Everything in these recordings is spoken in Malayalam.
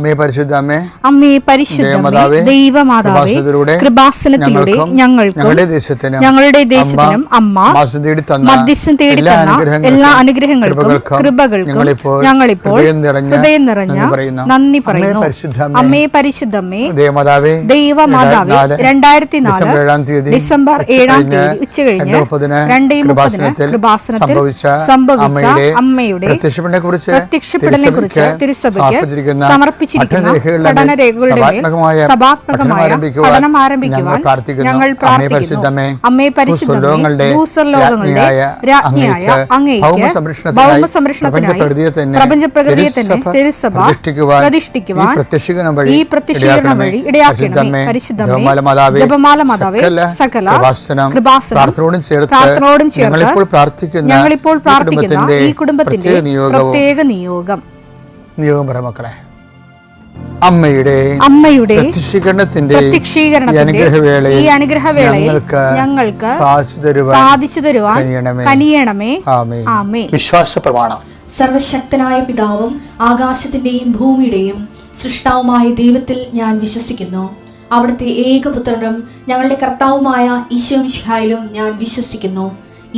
അമ്മേ പരിശുദ്ധ അമ്മേ, അമ്മേ പരിശുദ്ധമേ, ദൈവമാതാവേ, കൃപാസനത്തിലൂടെ ഞങ്ങൾക്കും ഞങ്ങളുടെ ദേശത്തിനും അമ്മ മധ്യസ്ഥം തേടി തന്ന എല്ലാ അനുഗ്രഹങ്ങൾക്കും കൃപകൾക്കും ഞങ്ങളിപ്പോൾ ഹൃദയം നിറഞ്ഞ നന്ദി പറയുന്നു. അമ്മേ പരിശുദ്ധമേ, ദൈവമാതാവേ, 2004 ഡിസംബർ 7 ഉച്ചകഴിഞ്ഞ് 2:30 കൃപാസനത്തിൽ സംഭവിച്ച അമ്മയുടെ പ്രത്യക്ഷപ്പെടലിനെ കുറിച്ച് തിരുസഭയ്ക്ക് സമർപ്പിച്ചിരിക്കുന്ന പഠനരേഖകളുടെ മേൽ സഭാത്മകമായ പഠനം ആരംഭിക്കുവാൻ ഞങ്ങൾ പ്രാർത്ഥിക്കുന്നു. അമ്മേ പരിശുദ്ധമേ, ഭൂസ്വർലോകങ്ങളുടെ രാജ്ഞിയായ അങ്ങേയ്ക്ക് ഭൗമസംരക്ഷണത്തിനായി പ്രപഞ്ചപ്രകൃതിയെ തന്നെ തിരുസഭ പ്രതിഷ്ഠിക്കുവാൻ ഈ പ്രത്യക്ഷീകരണം വഴി ഇടയാക്കണമേ. പരിശുദ്ധമേ, ജപമാല മാതാവേ, സകല കൃപാസനം പ്രാർത്ഥനയോടും ചേർത്ത് ഞങ്ങളിപ്പോൾ പ്രാർത്ഥിക്കുന്ന ഈ കുടുംബത്തിന്റെ പ്രത്യേക നിയോഗം മക്കളെ, അമ്മയുടെ പ്രത്യക്ഷീകരണത്തിന്റെ ഈ അനുഗ്രഹവേളയിൽ ഞങ്ങൾക്ക് സാധിച്ചു തരുവാൻ കനിയണമേ. ആമേൻ. വിശ്വാസ പ്രമാണം. സർവശക്തനായ പിതാവും ആകാശത്തിന്റെയും ഭൂമിയുടെയും സൃഷ്ടാവുമായ ദൈവത്തിൽ ഞാൻ വിശ്വസിക്കുന്നു. അവിടുത്തെ ഏകപുത്രനും ഞങ്ങളുടെ കർത്താവുമായ ഈശോ മിശിഹായിലും ഞാൻ വിശ്വസിക്കുന്നു.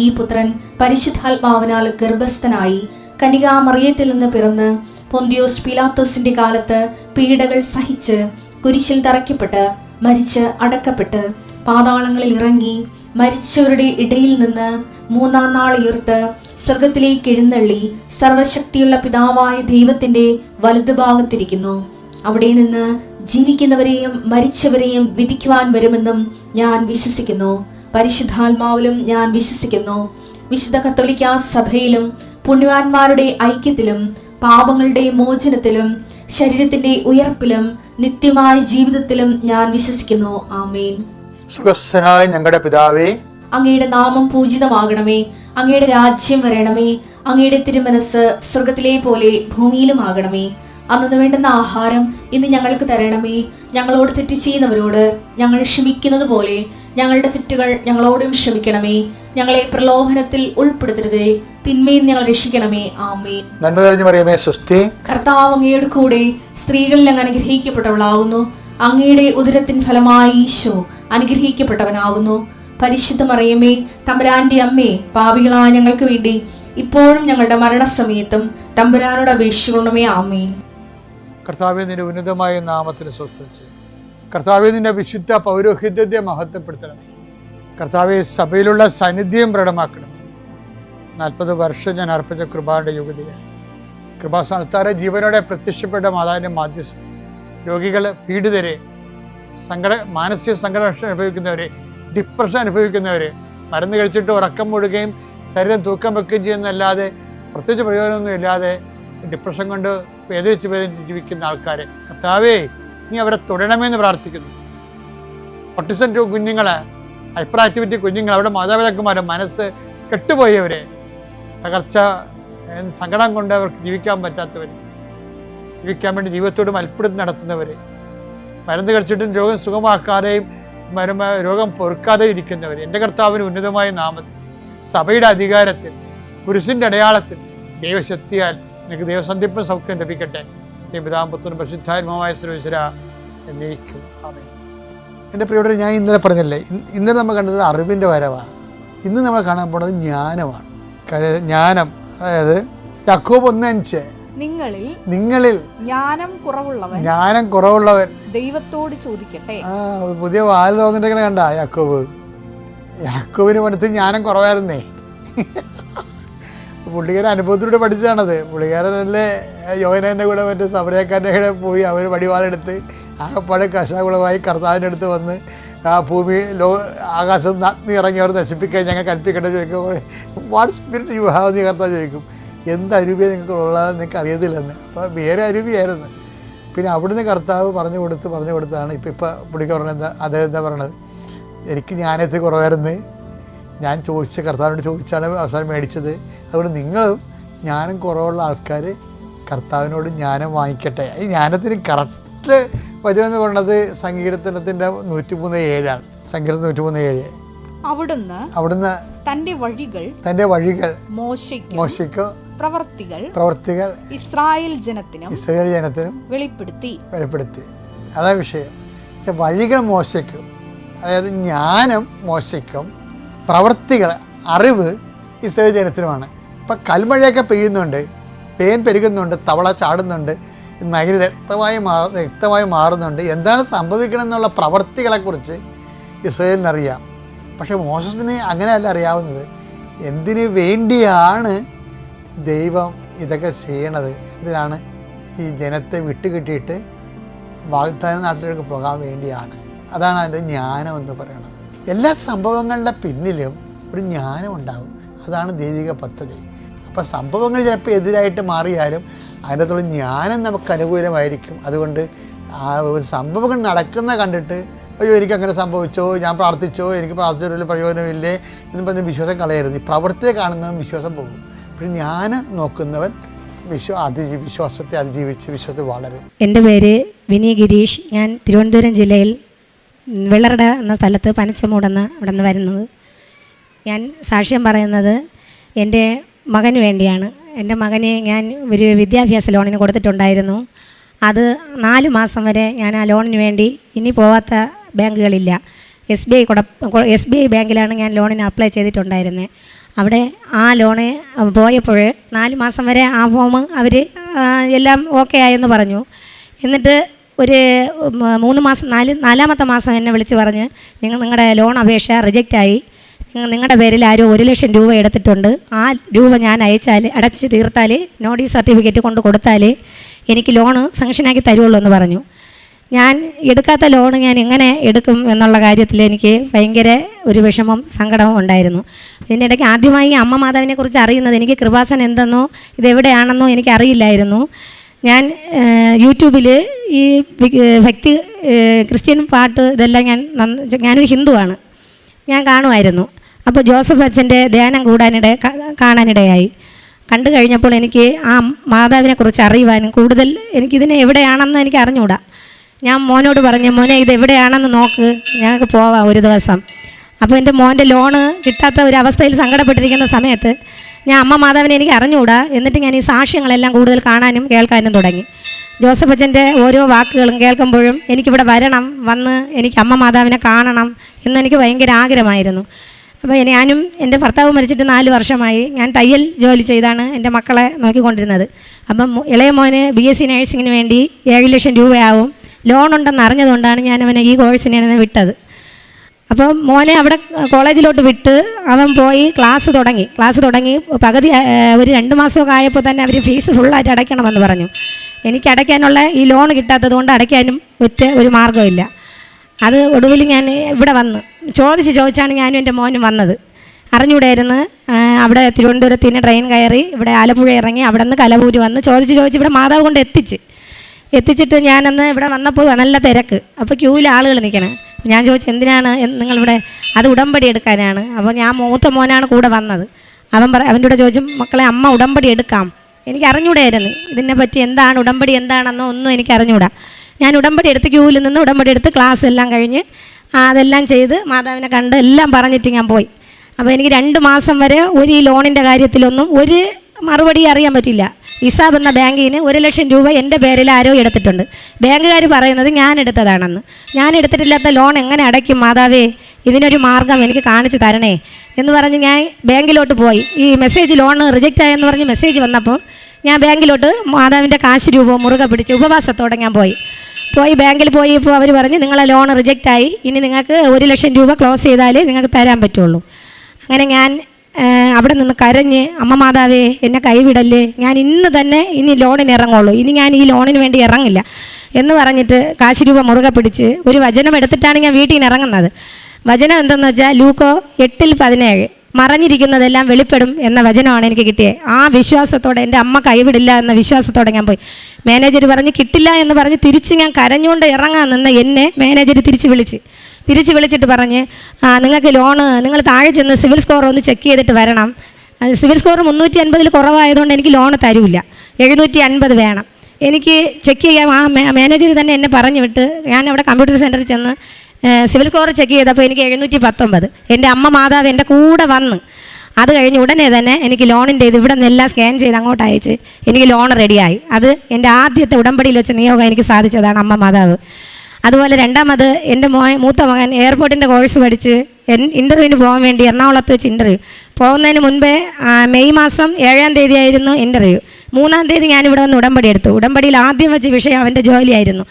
ഈ പുത്രൻ പരിശുദ്ധാത്മാവിനാൽ ഗർഭസ്ഥനായി കന്യകാമറിയത്തിൽ നിന്ന് പിറന്ന് പൊന്തിയോസ് പീലാത്തോസിന്റെ കാലത്ത് പീഡകൾ സഹിച്ച് കുരിശിൽ തറയ്ക്കപ്പെട്ട് മരിച്ച് അടക്കപ്പെട്ട് പാതാളങ്ങളിൽ ഇറങ്ങി മരിച്ചവരുടെ ഇടയിൽ നിന്ന് 3-ാം നാൾ ഉയർത്ത് സ്വർഗത്തിലേക്ക് എഴുന്നള്ളി സർവശക്തിയുള്ള പിതാവായ ദൈവത്തിന്റെ വലതുഭാഗത്തിരിക്കുന്നു. അവിടെ നിന്ന് ജീവിക്കുന്നവരെയും മരിച്ചവരെയും വിധിക്കുവാൻ വരുമെന്നും ഞാൻ വിശ്വസിക്കുന്നു. പരിശുദ്ധാത്മാവിലും ഞാൻ വിശ്വസിക്കുന്നു. വിശുദ്ധ കത്തോലിക്കാ സഭയിലും പുണ്യവാന്മാരുടെ ഐക്യത്തിലും പാപങ്ങളുടെ മോചനത്തിലും ശരീരത്തിന്റെ ഉയർപ്പിലും നിത്യമായ ജീവിതത്തിലും ഞാൻ വിശ്വസിക്കുന്നു. ആമേൻ. സുഖസ്ഥനായ ഞങ്ങളുടെ പിതാവേ, അങ്ങയുടെ നാമം പൂജിതമാകണമേ. അങ്ങയുടെ രാജ്യം വരണമേ. അങ്ങയുടെ തിരുമനസ് സ്വർഗത്തിലെ പോലെ ഭൂമിയിലും ആകണമേ. അന്നു വേണ്ടുന്ന ആഹാരം ഇന്ന് ഞങ്ങൾക്ക് തരണമേ. ഞങ്ങളോട് തെറ്റ് ചെയ്യുന്നവരോട് ഞങ്ങൾ ക്ഷമിക്കുന്നത് പോലെ ഞങ്ങളുടെ തെറ്റുകൾ ഞങ്ങളോടും ക്ഷമിക്കണമേ. ഞങ്ങളെ പ്രലോഭനത്തിൽ ഉൾപ്പെടുത്തരുതേ, തിന്മയിൽ ഞങ്ങൾ രക്ഷിക്കണമേ. ആമേൻ. നന്മ നിറഞ്ഞ മറിയമേ, സ്വസ്തി. കർത്താവ് അങ്ങയുടെ കൂടെ സ്ത്രീകളിൽ അങ്ങ് അനുഗ്രഹിക്കപ്പെട്ടവളാകുന്നു. അങ്ങയുടെ ഉദരത്തിൻ ഫലമായി ഈശോ അനുഗ്രഹിക്കപ്പെട്ടവനാകുന്നു. പരിശുദ്ധ മറിയമേ, തമ്പുരാന്റെ അമ്മേ, പാപികളായ ഞങ്ങൾക്ക് വേണ്ടി ഇപ്പോഴും ഞങ്ങളുടെ മരണസമയത്തും തമ്പുരാനോട് അപേക്ഷിക്കണമേ. ആമേൻ. കർത്താവേ, നിന്റെ ഉന്നതമായ നാമത്തിന് സ്വസ്ഥിച്ച് കർത്താവേ, നിന്റെ വിശുദ്ധ പൗരോഹിത്യത്തെ മഹത്വപ്പെടുത്തണം. കർത്താവെ, സഭയിലുള്ള സാന്നിധ്യം പ്രകടമാക്കണം. 40 വർഷം ഞാൻ അർപ്പിച്ച കൃപാന്റെ യോഗ്യതയാണ്. കൃപാസ്ഥാനത്താരെ ജീവനോടെ പ്രത്യക്ഷപ്പെട്ട മാതാവിൻ്റെ മാധ്യസ്ഥ രോഗികൾ, പീഡിതരെ, മാനസിക സംഘർഷം അനുഭവിക്കുന്നവരെ, ഡിപ്രഷൻ അനുഭവിക്കുന്നവരെ, മരുന്ന് കഴിച്ചിട്ട് ഉറക്കം മൂടുകയും ശരീരം തൂക്കം വെക്കുകയും ചെയ്യുന്നതല്ലാതെ പ്രത്യേകിച്ച് പ്രയോജനമൊന്നും ഇല്ലാതെ ഡിപ്രഷൻ കൊണ്ട് വേദനിച്ച് ജീവിക്കുന്ന ആൾക്കാരെ കർത്താവേ, നീ അവരെ തൊടണമെന്ന് പ്രാർത്ഥിക്കുന്നു. ഓട്ടിസം കുഞ്ഞുങ്ങളെ, ഹൈപ്പർ ആക്ടിവിറ്റി കുഞ്ഞുങ്ങൾ, അവരുടെ മാതാപിതാക്കന്മാരെ മനസ്സ് കെട്ടുപോയവരെ, തകർച്ച സങ്കടം കൊണ്ട് അവർക്ക് ജീവിക്കാൻ പറ്റാത്തവർ, ജീവിക്കാൻ വേണ്ടി ജീവിതത്തോട് മൽപ്പിടുത്തി നടത്തുന്നവർ, മരുന്ന് കഴിച്ചിട്ടും രോഗം സുഖമാക്കാതെയും രോഗം പൊറുക്കാതെയും ഇരിക്കുന്നവർ, എൻ്റെ കർത്താവിന് ഉന്നതമായ നാമത്തിൽ, സഭയുടെ അധികാരത്തിൽ, കുരിശിൻ്റെ അടയാളത്തിൽ, ദൈവശക്തിയാൽ എനിക്ക് ദൈവസന്ധിപ്പും സൗഖ്യം ലഭിക്കട്ടെ. പിതാവും പുത്രനും പരിശുദ്ധാത്മാവായ സർവ്വേശ്വരാ എന്നേക്കും. ആമേൻ. എൻ്റെ പ്രിയപ്പെട്ടവരെ, ഞാൻ ഇന്നലെ പറഞ്ഞല്ലേ, ഇന്നലെ നമ്മൾ കണ്ടത് അറിവിൻ്റെ വരവാണ്. ഇന്ന് നമ്മൾ കാണാൻ പോകുന്നത് ജ്ഞാനമാണ്. ജ്ഞാനം, അതായത് യാക്കോബ് 1:5, നിങ്ങളിൽ ജ്ഞാനം കുറവുള്ളവൻ ദൈവത്തോട് ചോദിക്കട്ടെ. പുതിയ വാൽ തുറന്നിട്ട് കണ്ട യാക്കോബിന് പണ്ടത്ത് ജ്ഞാനം കുറവായിരുന്നേ. പുള്ളിക്കാരൻ അനുഭവത്തിലൂടെ പഠിച്ചതാണത്. പുള്ളിക്കാരനല്ലേ യോഹന്നാൻ്റെ കൂടെ മറ്റേ സമരക്കാരൻ്റെ കൂടെ പോയി അവർ വടിവാളെടുത്ത് ആകപ്പാടെ കശാകുളമായി കർത്താവിൻ്റെ അടുത്ത് വന്ന് ആ ഭൂമി ആകാശത്ത് നഗ്നി ഇറങ്ങി അവർ നശിപ്പിക്കാൻ ഞങ്ങൾ കൽപ്പിക്കട്ടെ ചോദിക്കുമ്പോൾ, വാട്ട് സ്പിരിറ്റ് യു ഹാവ് എന്ന് കർത്താവ് ചോദിക്കും. എന്ത് അരൂപിയാണ് നിങ്ങൾക്ക് ഉള്ളതെന്ന് നിങ്ങൾക്ക് അറിയത്തില്ലെന്ന്. അപ്പോൾ വേറെ അരൂപിയായിരുന്നു. പിന്നെ അവിടുന്ന് കർത്താവ് പറഞ്ഞു കൊടുത്താണ് ഇപ്പോൾ പുള്ളിക്ക് പറഞ്ഞത്. അദ്ദേഹം എന്താ പറയണത്, എനിക്ക് ജ്ഞാനത്തിൽ കുറവായിരുന്നു, ഞാൻ കർത്താവിനോട് ചോദിച്ചാണ് അവസാനം മേടിച്ചത്. അതുകൊണ്ട് നിങ്ങളും ജ്ഞാനം കുറവുള്ള ആൾക്കാർ കർത്താവിനോട് ജ്ഞാനം വാങ്ങിക്കട്ടെ. ഈ ജ്ഞാനത്തിന് കറക്റ്റ് വചനം എന്ന് പറയുന്നത് സങ്കീർത്തനത്തിൻ്റെ 103:7 സങ്കീർത്തനം 103:7. അവിടുന്ന് തന്റെ വഴികൾ മോശയ്ക്കോ പ്രവർത്തികൾ ഇസ്രായേൽ ജനത്തിനും വെളിപ്പെടുത്തി. അതാ വിഷയം. വഴികൾ മോശയ്ക്കും, അതായത് ജ്ഞാനം മോശയ്ക്കും, പ്രവർത്തികൾ അറിവ് ഇസ്രായേൽ ജനത്തിനുമാണ്. ഇപ്പം കൽമഴയൊക്കെ പെയ്യുന്നുണ്ട്, തേൻ പെരുകുന്നുണ്ട്, തവള ചാടുന്നുണ്ട്, നഗരി വ്യക്തമായി മാറുന്നുണ്ട്. എന്താണ് സംഭവിക്കണമെന്നുള്ള പ്രവർത്തികളെക്കുറിച്ച് ഇസ്രായേലിനറിയാം. പക്ഷെ മോശത്തിന് അങ്ങനെയല്ല അറിയാവുന്നത്. എന്തിനു വേണ്ടിയാണ് ദൈവം ഇതൊക്കെ ചെയ്യണത്? എന്തിനാണ്? ഈ ജനത്തെ വിട്ടുകിട്ടിയിട്ട് വാഗ്ദാന നാട്ടിലേക്ക് പോകാൻ വേണ്ടിയാണ്. അതാണ് അതിൻ്റെ ജ്ഞാനം എന്ന് പറയുന്നത്. എല്ലാ സംഭവങ്ങളുടെ പിന്നിലും ഒരു ജ്ഞാനം ഉണ്ടാകും. അതാണ് ദൈവിക പദ്ധതി. അപ്പോൾ സംഭവങ്ങൾ ചിലപ്പോൾ എതിരായിട്ട് മാറിയാലും അതിനകത്തുള്ള ജ്ഞാനം നമുക്ക് അനുകൂലമായിരിക്കും. അതുകൊണ്ട് ആ ഒരു സംഭവങ്ങൾ നടക്കുന്ന കണ്ടിട്ട് അയ്യോ എനിക്കങ്ങനെ സംഭവിച്ചോ, ഞാൻ പ്രാർത്ഥിച്ചോ, എനിക്ക് പ്രാർത്ഥിച്ചൊരു പ്രയോജനമില്ലേ എന്ന് പറഞ്ഞ് വിശ്വാസം കളയരുത്. ഈ പ്രവൃത്തിയെ കാണുന്നവൻ വിശ്വാസം പോകും. പക്ഷേ ജ്ഞാനം നോക്കുന്നവൻ വിശ്വാസത്തെ അതിജീവിച്ച് വിശ്വാസത്തിൽ വളരും. എൻ്റെ പേര് വിനി ഗിരീഷ്. ഞാൻ തിരുവനന്തപുരം ജില്ലയിൽ വെള്ളറട എന്ന സ്ഥലത്ത് പനച്ചമൂടെന്ന് അവിടെ നിന്ന് വരുന്നത്. ഞാൻ സാക്ഷ്യം പറയുന്നത് എൻ്റെ മകന് വേണ്ടിയാണ്. എൻ്റെ മകനെ ഞാൻ ഒരു വിദ്യാഭ്യാസ ലോണിന് കൊടുത്തിട്ടുണ്ടായിരുന്നു. അത് 4 മാസം വരെ ഞാൻ ആ ലോണിന് വേണ്ടി ഇനി പോവാത്ത ബാങ്കുകളില്ല. SBI ബാങ്കിലാണ് ഞാൻ ലോണിന് അപ്ലൈ ചെയ്തിട്ടുണ്ടായിരുന്നത്. അവിടെ ആ ലോണ് പോയപ്പോൾ 4 മാസം വരെ ആ ഫോം അവർ എല്ലാം ഓക്കെ ആയെന്ന് പറഞ്ഞു. എന്നിട്ട് ഒരു 3 മാസം 4ാമത്തെ മാസം എന്നെ വിളിച്ച് പറഞ്ഞ് നിങ്ങളുടെ ലോൺ അപേക്ഷ റിജക്റ്റായി, നിങ്ങളുടെ പേരിൽ ആരോ 1 ലക്ഷം രൂപ എടുത്തിട്ടുണ്ട്, ആ രൂപ ഞാൻ അടച്ച് തീർത്താൽ നോട്ടീസ് സർട്ടിഫിക്കറ്റ് കൊണ്ട് കൊടുത്താൽ എനിക്ക് ലോണ് സാങ്ഷനാക്കി തരുള്ളൂ എന്ന് പറഞ്ഞു. ഞാൻ എടുക്കാത്ത ലോണ് ഞാൻ എങ്ങനെ എടുക്കും എന്നുള്ള കാര്യത്തിൽ എനിക്ക് ഭയങ്കര ഒരു വിഷമം സങ്കടവും ഉണ്ടായിരുന്നു. ഇതിനിടയ്ക്ക് ആദ്യമായി അമ്മ മാതാവിനെക്കുറിച്ച് അറിയുന്നത് എനിക്ക് കൃപാസനം എന്തെന്നോ ഇതെവിടെയാണെന്നോ എനിക്കറിയില്ലായിരുന്നു. ഞാൻ യൂട്യൂബിൽ ഈ ഭക്തി ക്രിസ്ത്യൻ പാട്ട് ഇതെല്ലാം ഞാനൊരു ഹിന്ദുവാണ്, ഞാൻ കാണുമായിരുന്നു. അപ്പോൾ ജോസഫ് അച്ഛൻ്റെ ധ്യാനം കാണാനിടയായി. കണ്ടു കഴിഞ്ഞപ്പോൾ എനിക്ക് ആ മാതാവിനെക്കുറിച്ച് അറിയുവാനും കൂടുതൽ എനിക്കിതിനെ എവിടെയാണെന്ന് എനിക്ക് അറിഞ്ഞുകൂടാ. ഞാൻ മോനോട് പറഞ്ഞു, മോനെ ഇത് എവിടെയാണെന്ന് നോക്ക്, ഞങ്ങൾക്ക് പോവാം ഒരു ദിവസം. അപ്പോൾ എൻ്റെ മോൻ്റെ ലോണ് കിട്ടാത്ത ഒരു അവസ്ഥയിൽ സങ്കടപ്പെട്ടിരിക്കുന്ന സമയത്ത് ഞാൻ അമ്മ മാതാവിനെ എനിക്ക് അറിഞ്ഞുകൂടാ. എന്നിട്ട് ഞാൻ ഈ സാക്ഷ്യങ്ങളെല്ലാം കൂടുതൽ കാണാനും കേൾക്കാനും തുടങ്ങി. ജോസഫ് അച്ഛൻ്റെ ഓരോ വാക്കുകളും കേൾക്കുമ്പോഴും എനിക്കിവിടെ വന്ന് എനിക്ക് അമ്മ മാതാവിനെ കാണണം എന്നെനിക്ക് ഭയങ്കര ആഗ്രഹമായിരുന്നു. അപ്പോൾ ഞാനും എൻ്റെ ഭർത്താവ് മരിച്ചിട്ട് 4 വർഷമായി. ഞാൻ തയ്യൽ ജോലി ചെയ്താണ് എൻ്റെ മക്കളെ നോക്കിക്കൊണ്ടിരുന്നത്. അപ്പം ഇളയ മോന് BSc നഴ്സിങ്ങിന് വേണ്ടി 7 ലക്ഷം രൂപയാവും, ലോണുണ്ടെന്ന് അറിഞ്ഞതുകൊണ്ടാണ് ഞാൻ അവനെ ഈ കോഴ്സിനെ വിട്ടത്. അപ്പം മോനെ അവിടെ കോളേജിലോട്ട് വിട്ട് അവൻ പോയി ക്ലാസ് തുടങ്ങി പകുതി ഒരു 2 മാസമൊക്കെ ആയപ്പോൾ തന്നെ അവർ ഫീസ് ഫുള്ളായിട്ട് അടയ്ക്കണമെന്ന് പറഞ്ഞു. എനിക്ക് അടയ്ക്കാനുള്ള ഈ ലോൺ കിട്ടാത്തത് കൊണ്ട് അടയ്ക്കാനും ഒരു മാർഗ്ഗമില്ല. അത് ഒടുവിൽ ഞാൻ ഇവിടെ വന്ന് ചോദിച്ചാണ് ഞാനും എൻ്റെ മോനും വന്നത്. അറിഞ്ഞൂടായിരുന്നു. അവിടെ തിരുവനന്തപുരത്തിന് ട്രെയിൻ കയറി ഇവിടെ ആലപ്പുഴ ഇറങ്ങി അവിടെ നിന്ന് കലവൂര് വന്ന് ചോദിച്ച് ഇവിടെ മാതാവ് കൊണ്ട് എത്തിച്ചിട്ട് ഞാനന്ന് ഇവിടെ വന്നപ്പോൾ നല്ല തിരക്ക്. അപ്പോൾ ക്യൂവിൽ ആളുകൾ നിൽക്കണം. ഞാൻ ചോദിച്ചു എന്തിനാണ് നിങ്ങളിവിടെ? അത് ഉടമ്പടി എടുക്കാനാണ്. അപ്പോൾ ഞാൻ മൂത്ത മോനാണ് കൂടെ വന്നത്. അവൻ്റെ കൂടെ ചോദിച്ചു, മക്കളെ അമ്മ ഉടമ്പടി എടുക്കാം. എനിക്ക് അറിഞ്ഞൂടായിരുന്നു ഇതിനെപ്പറ്റി, എന്താണ് ഉടമ്പടി എന്താണെന്നോ ഒന്നും എനിക്ക് അറിഞ്ഞൂടാ. ഞാൻ ഉടമ്പടി എടുത്ത് ക്യൂവിൽ നിന്ന് ഉടമ്പടി എടുത്ത് ക്ലാസ് എല്ലാം കഴിഞ്ഞ് അതെല്ലാം ചെയ്ത് മാതാവിനെ കണ്ട് എല്ലാം പറഞ്ഞിട്ട് ഞാൻ പോയി. അപ്പോൾ എനിക്ക് 2 മാസം വരെ ഈ ലോണിൻ്റെ കാര്യത്തിലൊന്നും ഒരു മറുപടി അറിയാൻ പറ്റില്ല. ഇസാബ് എന്ന ബാങ്കിന് 1 ലക്ഷം രൂപ എൻ്റെ പേരിൽ ആരോ എടുത്തിട്ടുണ്ട്. ബാങ്കുകാർ പറയുന്നത് ഞാൻ എടുത്തതാണെന്ന്. ഞാൻ എടുത്തിട്ടില്ലാത്ത ലോൺ എങ്ങനെ അടയ്ക്കും മാതാവേ, ഇതിനൊരു മാർഗം എനിക്ക് കാണിച്ച് തരണേ എന്ന് പറഞ്ഞ് ഞാൻ ബാങ്കിലോട്ട് പോയി. ഈ ലോൺ റിജക്റ്റ് ആയെന്ന് പറഞ്ഞ് മെസ്സേജ് വന്നപ്പോൾ ഞാൻ ബാങ്കിലോട്ട് മാതാവിൻ്റെ കാശ് രൂപ മുറുകെ പിടിച്ച് ഉപവാസത്തോടെ ഞാൻ പോയി ബാങ്കിൽ പോയി. ഇപ്പോൾ അവർ പറഞ്ഞ് നിങ്ങളെ ലോൺ റിജക്റ്റായി, ഇനി നിങ്ങൾക്ക് 1 ലക്ഷം രൂപ ക്ലോസ് ചെയ്താലേ നിങ്ങൾക്ക് തരാൻ പറ്റുള്ളൂ. അങ്ങനെ ഞാൻ അവിടെ നിന്ന് കരഞ്ഞ്, അമ്മ മാതാവേ എന്നെ കൈവിടല്ലേ, ഞാൻ ഇനി ലോണിന് ഇറങ്ങുള്ളൂ, ഇനി ഞാൻ ഈ ലോണിന് വേണ്ടി ഇറങ്ങില്ല എന്ന് പറഞ്ഞിട്ട് കാശ് രൂപ മുറുകെ പിടിച്ച് ഒരു വചനം എടുത്തിട്ടാണ് ഞാൻ വീട്ടിൽ നിന്ന് ഇറങ്ങുന്നത്. വചനം എന്തെന്ന് വെച്ചാൽ ലൂക്കോ 8:17 മറഞ്ഞിരിക്കുന്നതെല്ലാം വെളിപ്പെടും എന്ന വചനമാണ് എനിക്ക് കിട്ടിയത്. ആ വിശ്വാസത്തോടെ എൻ്റെ അമ്മ കൈവിടില്ല എന്ന വിശ്വാസത്തോടെ ഞാൻ പോയി. മാനേജർ പറഞ്ഞ് കിട്ടില്ല എന്ന് പറഞ്ഞ് തിരിച്ച് ഞാൻ കരഞ്ഞുകൊണ്ട് ഇറങ്ങാൻ നിന്ന് എന്നെ മാനേജർ തിരിച്ച് വിളിച്ചിട്ട് പറഞ്ഞ് നിങ്ങൾക്ക് ലോണ് നിങ്ങൾ താഴെ ചെന്ന് സിവിൽ സ്കോർ ഒന്ന് ചെക്ക് ചെയ്തിട്ട് വരണം. സിവിൽ സ്കോർ 350 കുറവായതുകൊണ്ട് എനിക്ക് ലോണ് തരില്ല, 750 വേണം. എനിക്ക് ചെക്ക് ചെയ്യാൻ ആ മാനേജർ തന്നെ എന്നെ പറഞ്ഞു വിട്ട് ഞാൻ അവിടെ കമ്പ്യൂട്ടർ സെൻറ്ററിൽ ചെന്ന് സിവിൽ സ്കോർ ചെക്ക് ചെയ്തപ്പോൾ എനിക്ക് 719. എൻ്റെ അമ്മ മാതാവ് എൻ്റെ കൂടെ വന്ന് അത് കഴിഞ്ഞ് ഉടനെ തന്നെ എനിക്ക് ലോണിൻ്റെ ഇത് ഇവിടെ നിന്നെല്ലാം സ്കാൻ ചെയ്ത് അങ്ങോട്ട് അയച്ച് എനിക്ക് ലോൺ റെഡിയായി. അത് എൻ്റെ ആദ്യത്തെ ഉടമ്പടിയിൽ വെച്ച് നിയോഗം എനിക്ക് സാധിച്ചതാണ് അമ്മ മാതാവ്. അതുപോലെ രണ്ടാമത് എൻ്റെ മൂത്ത മകൻ എയർപോർട്ടിൻ്റെ കോഴ്സ് പഠിച്ച് ഇൻ്റർവ്യൂവിന് പോകാൻ വേണ്ടി എറണാകുളത്ത് വെച്ച് ഇൻ്റർവ്യൂ പോകുന്നതിന് മുൻപേ മെയ് മാസം 7-ാം തീയതി ആയിരുന്നു ഇൻ്റർവ്യൂ. 3-ാം തീയതി ഞാനിവിടെ വന്ന് ഉടമ്പടി എടുത്തു. ഉടമ്പടിയിൽ ആദ്യം വെച്ച വിഷയം അവൻ്റെ ജോലിയായിരുന്നു.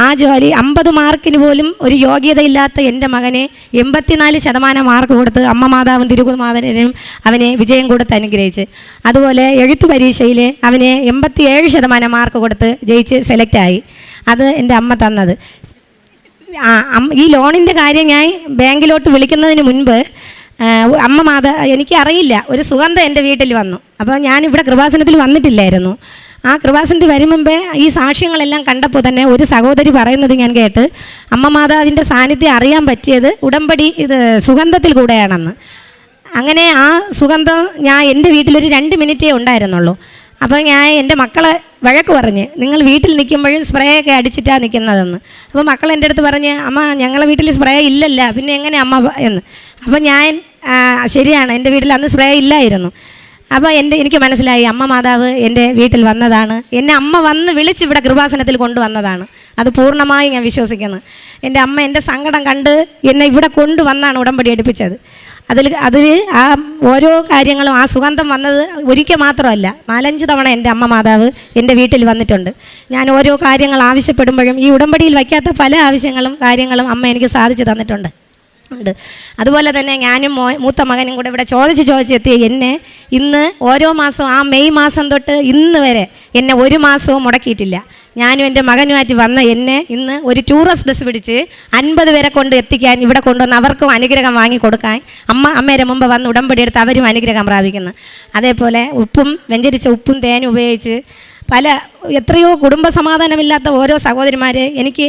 ആ ജോലി 50 മാർക്കിന് പോലും ഒരു യോഗ്യതയില്ലാത്ത എൻ്റെ മകനെ 84% മാർക്ക് കൊടുത്ത് അമ്മ മാതാവും തിരുകുമാരനും അവനെ വിജയം കൊടുത്ത് അനുഗ്രഹിച്ച്. അതുപോലെ എഴുത്തു പരീക്ഷയിൽ അവനെ 87% മാർക്ക് കൊടുത്ത് ജയിച്ച് സെലക്റ്റായി. അത് എൻ്റെ അമ്മ തന്നത്. ഈ ലോണിൻ്റെ കാര്യം ഞാൻ ബാങ്കിലോട്ട് വിളിക്കുന്നതിന് മുൻപ് അമ്മ എനിക്കറിയില്ല, ഒരു സുഗന്ധം എൻ്റെ വീട്ടിൽ വന്നു. അപ്പോൾ ഞാനിവിടെ കൃപാസനത്തിൽ വന്നിട്ടില്ലായിരുന്നു. ആ കൃപാസനത്തിൽ വരും മുമ്പേ ഈ സാക്ഷ്യങ്ങളെല്ലാം കണ്ടപ്പോൾ തന്നെ ഒരു സഹോദരി പറയുന്നത് ഞാൻ കേട്ട്, അമ്മ മാതാവിൻ്റെ സാന്നിധ്യം അറിയാൻ പറ്റിയത് ഉടമ്പടി ഇത് സുഗന്ധത്തിൽ കൂടെയാണെന്ന്. അങ്ങനെ ആ സുഗന്ധം ഞാൻ എൻ്റെ വീട്ടിലൊരു 2 മിനിറ്റേ ഉണ്ടായിരുന്നുള്ളൂ. അപ്പോൾ ഞാൻ എൻ്റെ മക്കളെ വഴക്ക് പറഞ്ഞ്, നിങ്ങൾ വീട്ടിൽ നിൽക്കുമ്പോഴും സ്പ്രേ ഒക്കെ അടിച്ചിട്ടാണ് നിൽക്കുന്നതെന്ന്. അപ്പോൾ മക്കൾ എൻ്റെ അടുത്ത് പറഞ്ഞ്, അമ്മ ഞങ്ങളെ വീട്ടിൽ സ്പ്രേ ഇല്ലല്ല, പിന്നെ എങ്ങനെ അമ്മ എന്ന്. അപ്പോൾ ഞാൻ ശരിയാണ്, എൻ്റെ വീട്ടിൽ അന്ന് സ്പ്രേ ഇല്ലായിരുന്നു. അപ്പോൾ എനിക്ക് മനസ്സിലായി അമ്മ മാതാവ് എൻ്റെ വീട്ടിൽ വന്നതാണ്. എന്നെ അമ്മ വന്ന് വിളിച്ച് ഇവിടെ കൃപാസനത്തിൽ കൊണ്ടുവന്നതാണ്. അത് പൂർണ്ണമായി ഞാൻ വിശ്വസിക്കുന്നു. എൻ്റെ അമ്മ എൻ്റെ സങ്കടം കണ്ട് എന്നെ ഇവിടെ കൊണ്ടുവന്നാണ് ഉടമ്പടി എടുപ്പിച്ചത്. അതിൽ ആ ഓരോ കാര്യങ്ങളും, ആ സുഗന്ധം വന്നത് ഒരിക്കൽ മാത്രമല്ല, 4-5 തവണ എൻ്റെ അമ്മ മാതാവ് എൻ്റെ വീട്ടിൽ വന്നിട്ടുണ്ട്. ഞാൻ ഓരോ കാര്യങ്ങൾ ആവശ്യപ്പെടുമ്പോഴും ഈ ഉടമ്പടിയിൽ വയ്ക്കാത്ത പല ആവശ്യങ്ങളും കാര്യങ്ങളും അമ്മ എനിക്ക് സാധിച്ചു തന്നിട്ടുണ്ട്. അതുപോലെ തന്നെ ഞാനും മൂത്ത മകനും കൂടെ ഇവിടെ ചോദിച്ചെത്തി എന്നെ ഇന്ന് ഓരോ മാസവും, ആ മെയ് മാസം തൊട്ട് ഇന്ന് വരെ എന്നെ ഒരു മാസവും മുടക്കിയിട്ടില്ല. ഞാനും എൻ്റെ മകനുമായിട്ട് വന്ന എന്നെ ഇന്ന് ഒരു ടൂറിസ്റ്റ് ബസ് പിടിച്ച് 50 പേരെ കൊണ്ട് എത്തിക്കാൻ ഇവിടെ കൊണ്ടുവന്ന് അവർക്കും അനുഗ്രഹം വാങ്ങി കൊടുക്കാൻ അമ്മയുടെ മുമ്പ് വന്ന് ഉടമ്പടി എടുത്ത് അവരും അനുഗ്രഹം പ്രാപിക്കുന്നു. അതേപോലെ വെഞ്ചരിച്ച ഉപ്പും തേനും ഉപയോഗിച്ച് എത്രയോ കുടുംബ സമാധാനമില്ലാത്ത ഓരോ സഹോദരിമാർ എനിക്ക്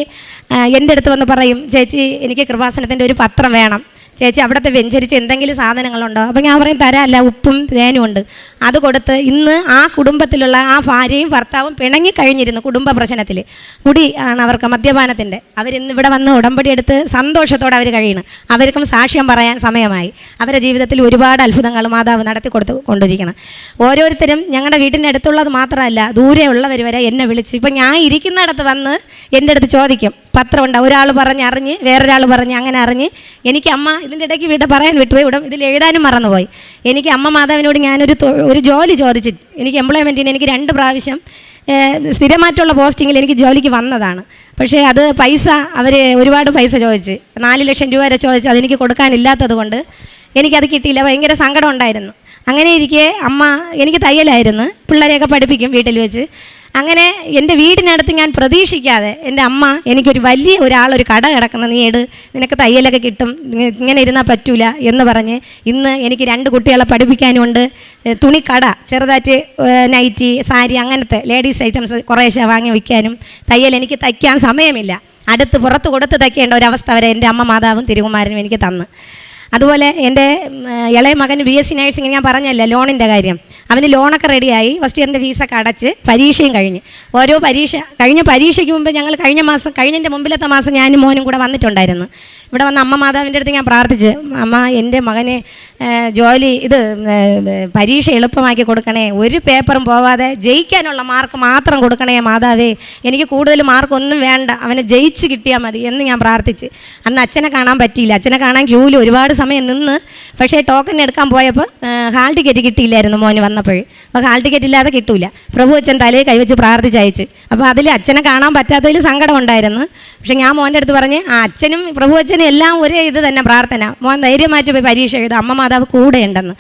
എൻ്റെ അടുത്ത് വന്ന് പറയും, ചേച്ചി എനിക്ക് കൃപാസനത്തിൻ്റെ ഒരു പത്രം വേണം, ചേച്ചി അവിടുത്തെ വെഞ്ചരിച്ച് എന്തെങ്കിലും സാധനങ്ങളുണ്ടോ? അപ്പോൾ ഞാൻ പറയും തരാമല്ല, ഉപ്പും തേനും ഉണ്ട്. അത് കൊടുത്ത് ഇന്ന് ആ കുടുംബത്തിലുള്ള ആ ഭാര്യയും ഭർത്താവും പിണങ്ങിക്കഴിഞ്ഞിരുന്നു കുടുംബ പ്രശ്നത്തിൽ. കുടി ആണ് അവർക്ക്, മദ്യപാനത്തിൻ്റെ. അവരിന്ന് ഇവിടെ വന്ന് ഉടമ്പടി എടുത്ത് സന്തോഷത്തോടെ അവർ കഴിയണം. അവർക്കും സാക്ഷ്യം പറയാൻ സമയമായി. അവരുടെ ജീവിതത്തിൽ ഒരുപാട് അത്ഭുതങ്ങൾ മാതാവ് നടത്തി കൊണ്ടിരിക്കണം. ഓരോരുത്തരും ഞങ്ങളുടെ വീട്ടിൻ്റെ അടുത്തുള്ളത് മാത്രമല്ല, ദൂരെയുള്ളവർ വരെ എന്നെ വിളിച്ച്, ഇപ്പം ഞാൻ ഇരിക്കുന്നിടത്ത് വന്ന് എൻ്റെ അടുത്ത് ചോദിക്കും, പത്രമുണ്ട്, ഒരാൾ അറിഞ്ഞ് വേറൊരാൾ അങ്ങനെ അറിഞ്ഞ്. എനിക്ക് അമ്മ ഇതിൻ്റെ ഇടയ്ക്ക് പറയാൻ വിട്ടുപോയി, ഇതിൽ എഴുതാനും മറന്നുപോയി. എനിക്ക് അമ്മ മാതാവിനോട് ഞാനൊരു ജോലി ചോദിച്ചു. എനിക്ക് എംപ്ലോയ്മെൻറ്റിന് എനിക്ക് 2 പ്രാവശ്യം സ്ഥിരമായിട്ടുള്ള പോസ്റ്റിങ്ങിൽ എനിക്ക് ജോലിക്ക് വന്നതാണ്. പക്ഷേ അത് അവർ ഒരുപാട് പൈസ ചോദിച്ച്, 4 ലക്ഷം രൂപ വരെ ചോദിച്ച്, അതെനിക്ക് കൊടുക്കാനില്ലാത്തത് കൊണ്ട് എനിക്കത് കിട്ടിയില്ല. ഭയങ്കര സങ്കടം ഉണ്ടായിരുന്നു. അങ്ങനെ ഇരിക്കെ അമ്മ, എനിക്ക് തയ്യലായിരുന്നു, പിള്ളേരെയൊക്കെ പഠിപ്പിക്കും വീട്ടിൽ വെച്ച്. അങ്ങനെ എൻ്റെ വീടിനടുത്ത് ഞാൻ പ്രതീക്ഷിക്കാതെ എൻ്റെ അമ്മ എനിക്കൊരു ഒരാളൊരു കട കിടക്കുന്ന, നീ നിനക്ക് തയ്യലൊക്കെ കിട്ടും, ഇങ്ങനെ ഇരുന്നാൽ പറ്റൂല എന്ന് പറഞ്ഞ് ഇന്ന് എനിക്ക് 2 കുട്ടികളെ പഠിപ്പിക്കാനുമുണ്ട്. തുണിക്കട ചെറുതായിട്ട് നൈറ്റി, സാരി, അങ്ങനത്തെ ലേഡീസ് ഐറ്റംസ് കുറേശ്ശെ വാങ്ങി വയ്ക്കാനും, തയ്യൽ എനിക്ക് തയ്ക്കാൻ സമയമില്ല, പുറത്ത് കൊടുത്ത് തയ്ക്കേണ്ട ഒരവസ്ഥ വരെ എൻ്റെ അമ്മ മാതാവും തിരുകുമാരനും എനിക്ക് തന്ന്. അതുപോലെ എൻ്റെ ഇളയ മകന് BSc നഴ്സിംഗ് ഞാൻ പറഞ്ഞല്ല, ലോണിൻ്റെ കാര്യം. അവന് ലോണൊക്കെ റെഡിയായി, ഫസ്റ്റ് ഇയറിൻ്റെ ഫീസൊക്കെ അടച്ച് പരീക്ഷയും കഴിഞ്ഞ്. കഴിഞ്ഞ പരീക്ഷയ്ക്ക് മുമ്പ് ഞങ്ങൾ കഴിഞ്ഞതിൻ്റെ മുമ്പിലത്തെ മാസം ഞാനും മോനും കൂടെ വന്നിട്ടുണ്ടായിരുന്നു. ഇവിടെ വന്ന് അമ്മ മാതാവിൻ്റെ അടുത്ത് ഞാൻ പ്രാർത്ഥിച്ച്, അമ്മ എൻ്റെ മകന് പരീക്ഷ എളുപ്പമാക്കി കൊടുക്കണേ, ഒരു പേപ്പറും പോവാതെ ജയിക്കാനുള്ള മാർക്ക് മാത്രം കൊടുക്കണേ മാതാവേ, എനിക്ക് കൂടുതൽ മാർക്കൊന്നും വേണ്ട, അവനെ ജയിച്ച് കിട്ടിയാൽ മതി എന്ന് ഞാൻ പ്രാർത്ഥിച്ച്. അന്ന് അച്ഛനെ കാണാൻ പറ്റിയില്ല. അച്ഛനെ കാണാൻ ക്യൂവിൽ ഒരുപാട് സമയം നിന്ന്. പക്ഷേ ടോക്കൺ എടുക്കാൻ പോയപ്പോൾ ഹാൾ ടിക്കറ്റ് കിട്ടിയില്ലായിരുന്നു മോന് വന്നപ്പോൾ. അപ്പോൾ ഹാൾ ടിക്കറ്റ് ഇല്ലാതെ കിട്ടൂല. പ്രഭു അച്ഛൻ തലയിൽ കൈവച്ച് പ്രാർത്ഥിച്ചയച്ച്. അപ്പോൾ അതിൽ അച്ഛനെ കാണാൻ പറ്റാത്തതിൽ സങ്കടം ഉണ്ടായിരുന്നു. പക്ഷേ ഞാൻ മോൻ്റെ അടുത്ത് പറഞ്ഞ്, അച്ഛനും പ്രഭു അച്ഛനും എല്ലാം ഒരേ ഇത് തന്നെ പ്രാർത്ഥന, മോൻ ധൈര്യമായിട്ട് പോയി പരീക്ഷ എഴുതും, അമ്മ മാതാവ് കൂടെ ഉണ്ടെന്ന്.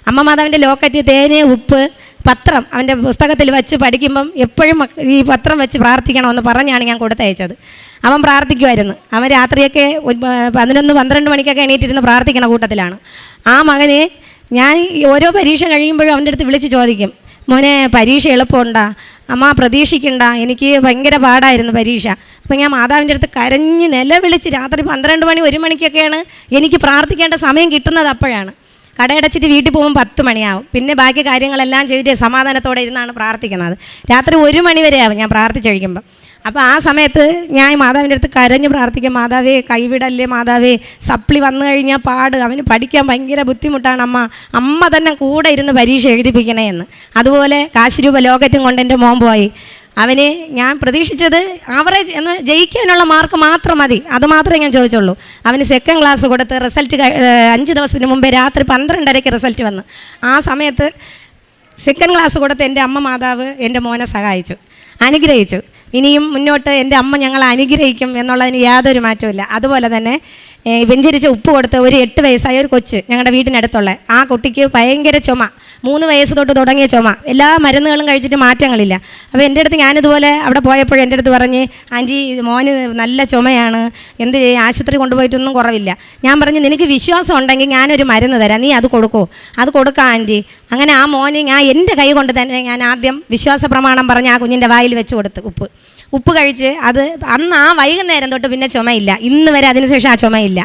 അമ്മ മാതാവിൻ്റെ ലോക്കറ്റ്, തേന്, ഉപ്പ്, പത്രം അവൻ്റെ പുസ്തകത്തിൽ വെച്ച് പഠിക്കുമ്പം എപ്പോഴും ഈ പത്രം വെച്ച് പ്രാർത്ഥിക്കണമെന്ന് പറഞ്ഞാണ് ഞാൻ കൊടുത്തയച്ചത്. അവൻ പ്രാർത്ഥിക്കുമായിരുന്നു. അവൻ രാത്രിയൊക്കെ 11-12 മണിക്കൊക്കെ എണീറ്റിരുന്ന് പ്രാർത്ഥിക്കണ കൂട്ടത്തിലാണ്. ആ മകനെ ഞാൻ ഓരോ പരീക്ഷ കഴിയുമ്പോഴും അവൻ്റെ അടുത്ത് വിളിച്ച് ചോദിക്കും, മോനെ പരീക്ഷ എളുപ്പമുണ്ടാ? അമ്മ പ്രതീക്ഷിക്കണ്ട, എനിക്ക് ഭയങ്കര പാടായിരുന്നു പരീക്ഷ. അപ്പോൾ ഞാൻ മാതാവിൻ്റെ അടുത്ത് കരഞ്ഞ് നിലവിളിച്ച് രാത്രി 12 മണി 1 മണിക്കൊക്കെയാണ് എനിക്ക് പ്രാർത്ഥിക്കേണ്ട സമയം കിട്ടുന്നത്. അപ്പോഴാണ് കടയടച്ചിട്ട് വീട്ടിൽ പോകുമ്പോൾ 10 മണിയാവും. പിന്നെ ബാക്കി കാര്യങ്ങളെല്ലാം ചെയ്തിട്ട് സമാധാനത്തോടെ ഇരുന്നാണ് പ്രാർത്ഥിക്കുന്നത്. രാത്രി 1 മണി വരെ ആവും ഞാൻ പ്രാർത്ഥിച്ച് കഴിക്കുമ്പോൾ. അപ്പോൾ ആ സമയത്ത് ഞാൻ മാതാവിൻ്റെ അടുത്ത് കരഞ്ഞ് പ്രാർത്ഥിക്കും, മാതാവേ കൈവിടല്ലേ മാതാവേ, സപ്ലി വന്നു കഴിഞ്ഞാൽ പാട്, അവന് പഠിക്കാൻ ഭയങ്കര ബുദ്ധിമുട്ടാണ് അമ്മ തന്നെ കൂടെ ഇരുന്ന് പരീക്ഷ എഴുതിപ്പിക്കണേ എന്ന്. അതുപോലെ കാശ് രൂപ ലോക്കറ്റും കൊണ്ട് എൻ്റെ മോൻ പോയി. അവന് ഞാൻ പ്രതീക്ഷിച്ചത് ആവറേജ് എന്ന് ജയിക്കാനുള്ള മാർക്ക് മാത്രം മതി, അത് മാത്രമേ ഞാൻ ചോദിച്ചുള്ളൂ. അവന് സെക്കൻഡ് ക്ലാസ് കൊടുത്ത് റിസൾട്ട് 5 ദിവസത്തിന് മുമ്പേ രാത്രി 12:30 റിസൾട്ട് വന്നു. ആ സമയത്ത് സെക്കൻഡ് ക്ലാസ് കൊടുത്ത് എൻ്റെ അമ്മ മാതാവ് എൻ്റെ മോനെ സഹായിച്ചു, അനുഗ്രഹിച്ചു. ഇനിയും മുന്നോട്ട് എൻ്റെ അമ്മ ഞങ്ങളെ അനുഗ്രഹിക്കും എന്നുള്ളതിന് യാതൊരു മാറ്റമില്ല. അതുപോലെ തന്നെ വെഞ്ചരിച്ച ഉപ്പ് കൊടുത്ത് ഒരു 8 വയസ്സായ ഒരു കൊച്ച് ഞങ്ങളുടെ വീട്ടിനടുത്തുള്ള ആ കുട്ടിക്ക് ഭയങ്കര ചുമ, 3 വയസ്സ് തൊട്ട് തുടങ്ങിയ ചുമ, എല്ലാ മരുന്നുകളും കഴിച്ചിട്ട് മാറ്റങ്ങളില്ല. അപ്പോൾ എൻ്റെ അടുത്ത് ഞാനിതുപോലെ അവിടെ പോയപ്പോഴും എൻ്റെ അടുത്ത് പറഞ്ഞ്, ആൻറ്റി മോന് നല്ല ചുമയാണ്, എന്ത് ആശുപത്രി കൊണ്ടുപോയിട്ടൊന്നും കുറവില്ല. ഞാൻ പറഞ്ഞു, നിനക്ക് വിശ്വാസം ഉണ്ടെങ്കിൽ ഞാനൊരു മരുന്ന് തരാം, നീ അത് കൊടുക്കൂ. അത് കൊടുക്കാം ആൻറ്റി. അങ്ങനെ ആ മോന് ഞാൻ എൻ്റെ കൈ കൊണ്ട് തന്നെ ഞാൻ ആദ്യം വിശ്വാസ പ്രമാണം പറഞ്ഞ് ആ കുഞ്ഞിൻ്റെ വായിൽ വെച്ച് കൊടുത്ത് ഉപ്പ് കഴിച്ച് അത് അന്ന് ആ വൈകുന്നേരം തൊട്ട് പിന്നെ ചുമയില്ല, ഇന്ന് വരെ അതിനുശേഷം ആ ചുമയില്ല.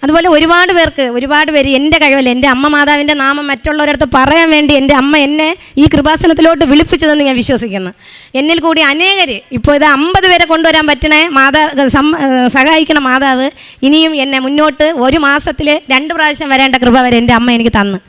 അതുപോലെ ഒരുപാട് പേര് എൻ്റെ കഴിവല്ല, എൻ്റെ അമ്മ മാതാവിൻ്റെ നാമം മറ്റുള്ളവരടുത്ത് പറയാൻ വേണ്ടി എൻ്റെ അമ്മ എന്നെ ഈ കൃപാസനത്തിലോട്ട് വിളിപ്പിച്ചതെന്ന് ഞാൻ വിശ്വസിക്കുന്നു. എന്നിൽ കൂടി അനേകർ ഇപ്പോൾ ഇത് 50 പേരെ കൊണ്ടുവരാൻ പറ്റണേ സഹായിക്കണ മാതാവ് ഇനിയും എന്നെ മുന്നോട്ട് 1 മാസത്തിൽ 2 പ്രാവശ്യം വരേണ്ട കൃപ വരെ എൻ്റെ അമ്മ എനിക്ക് തന്നു.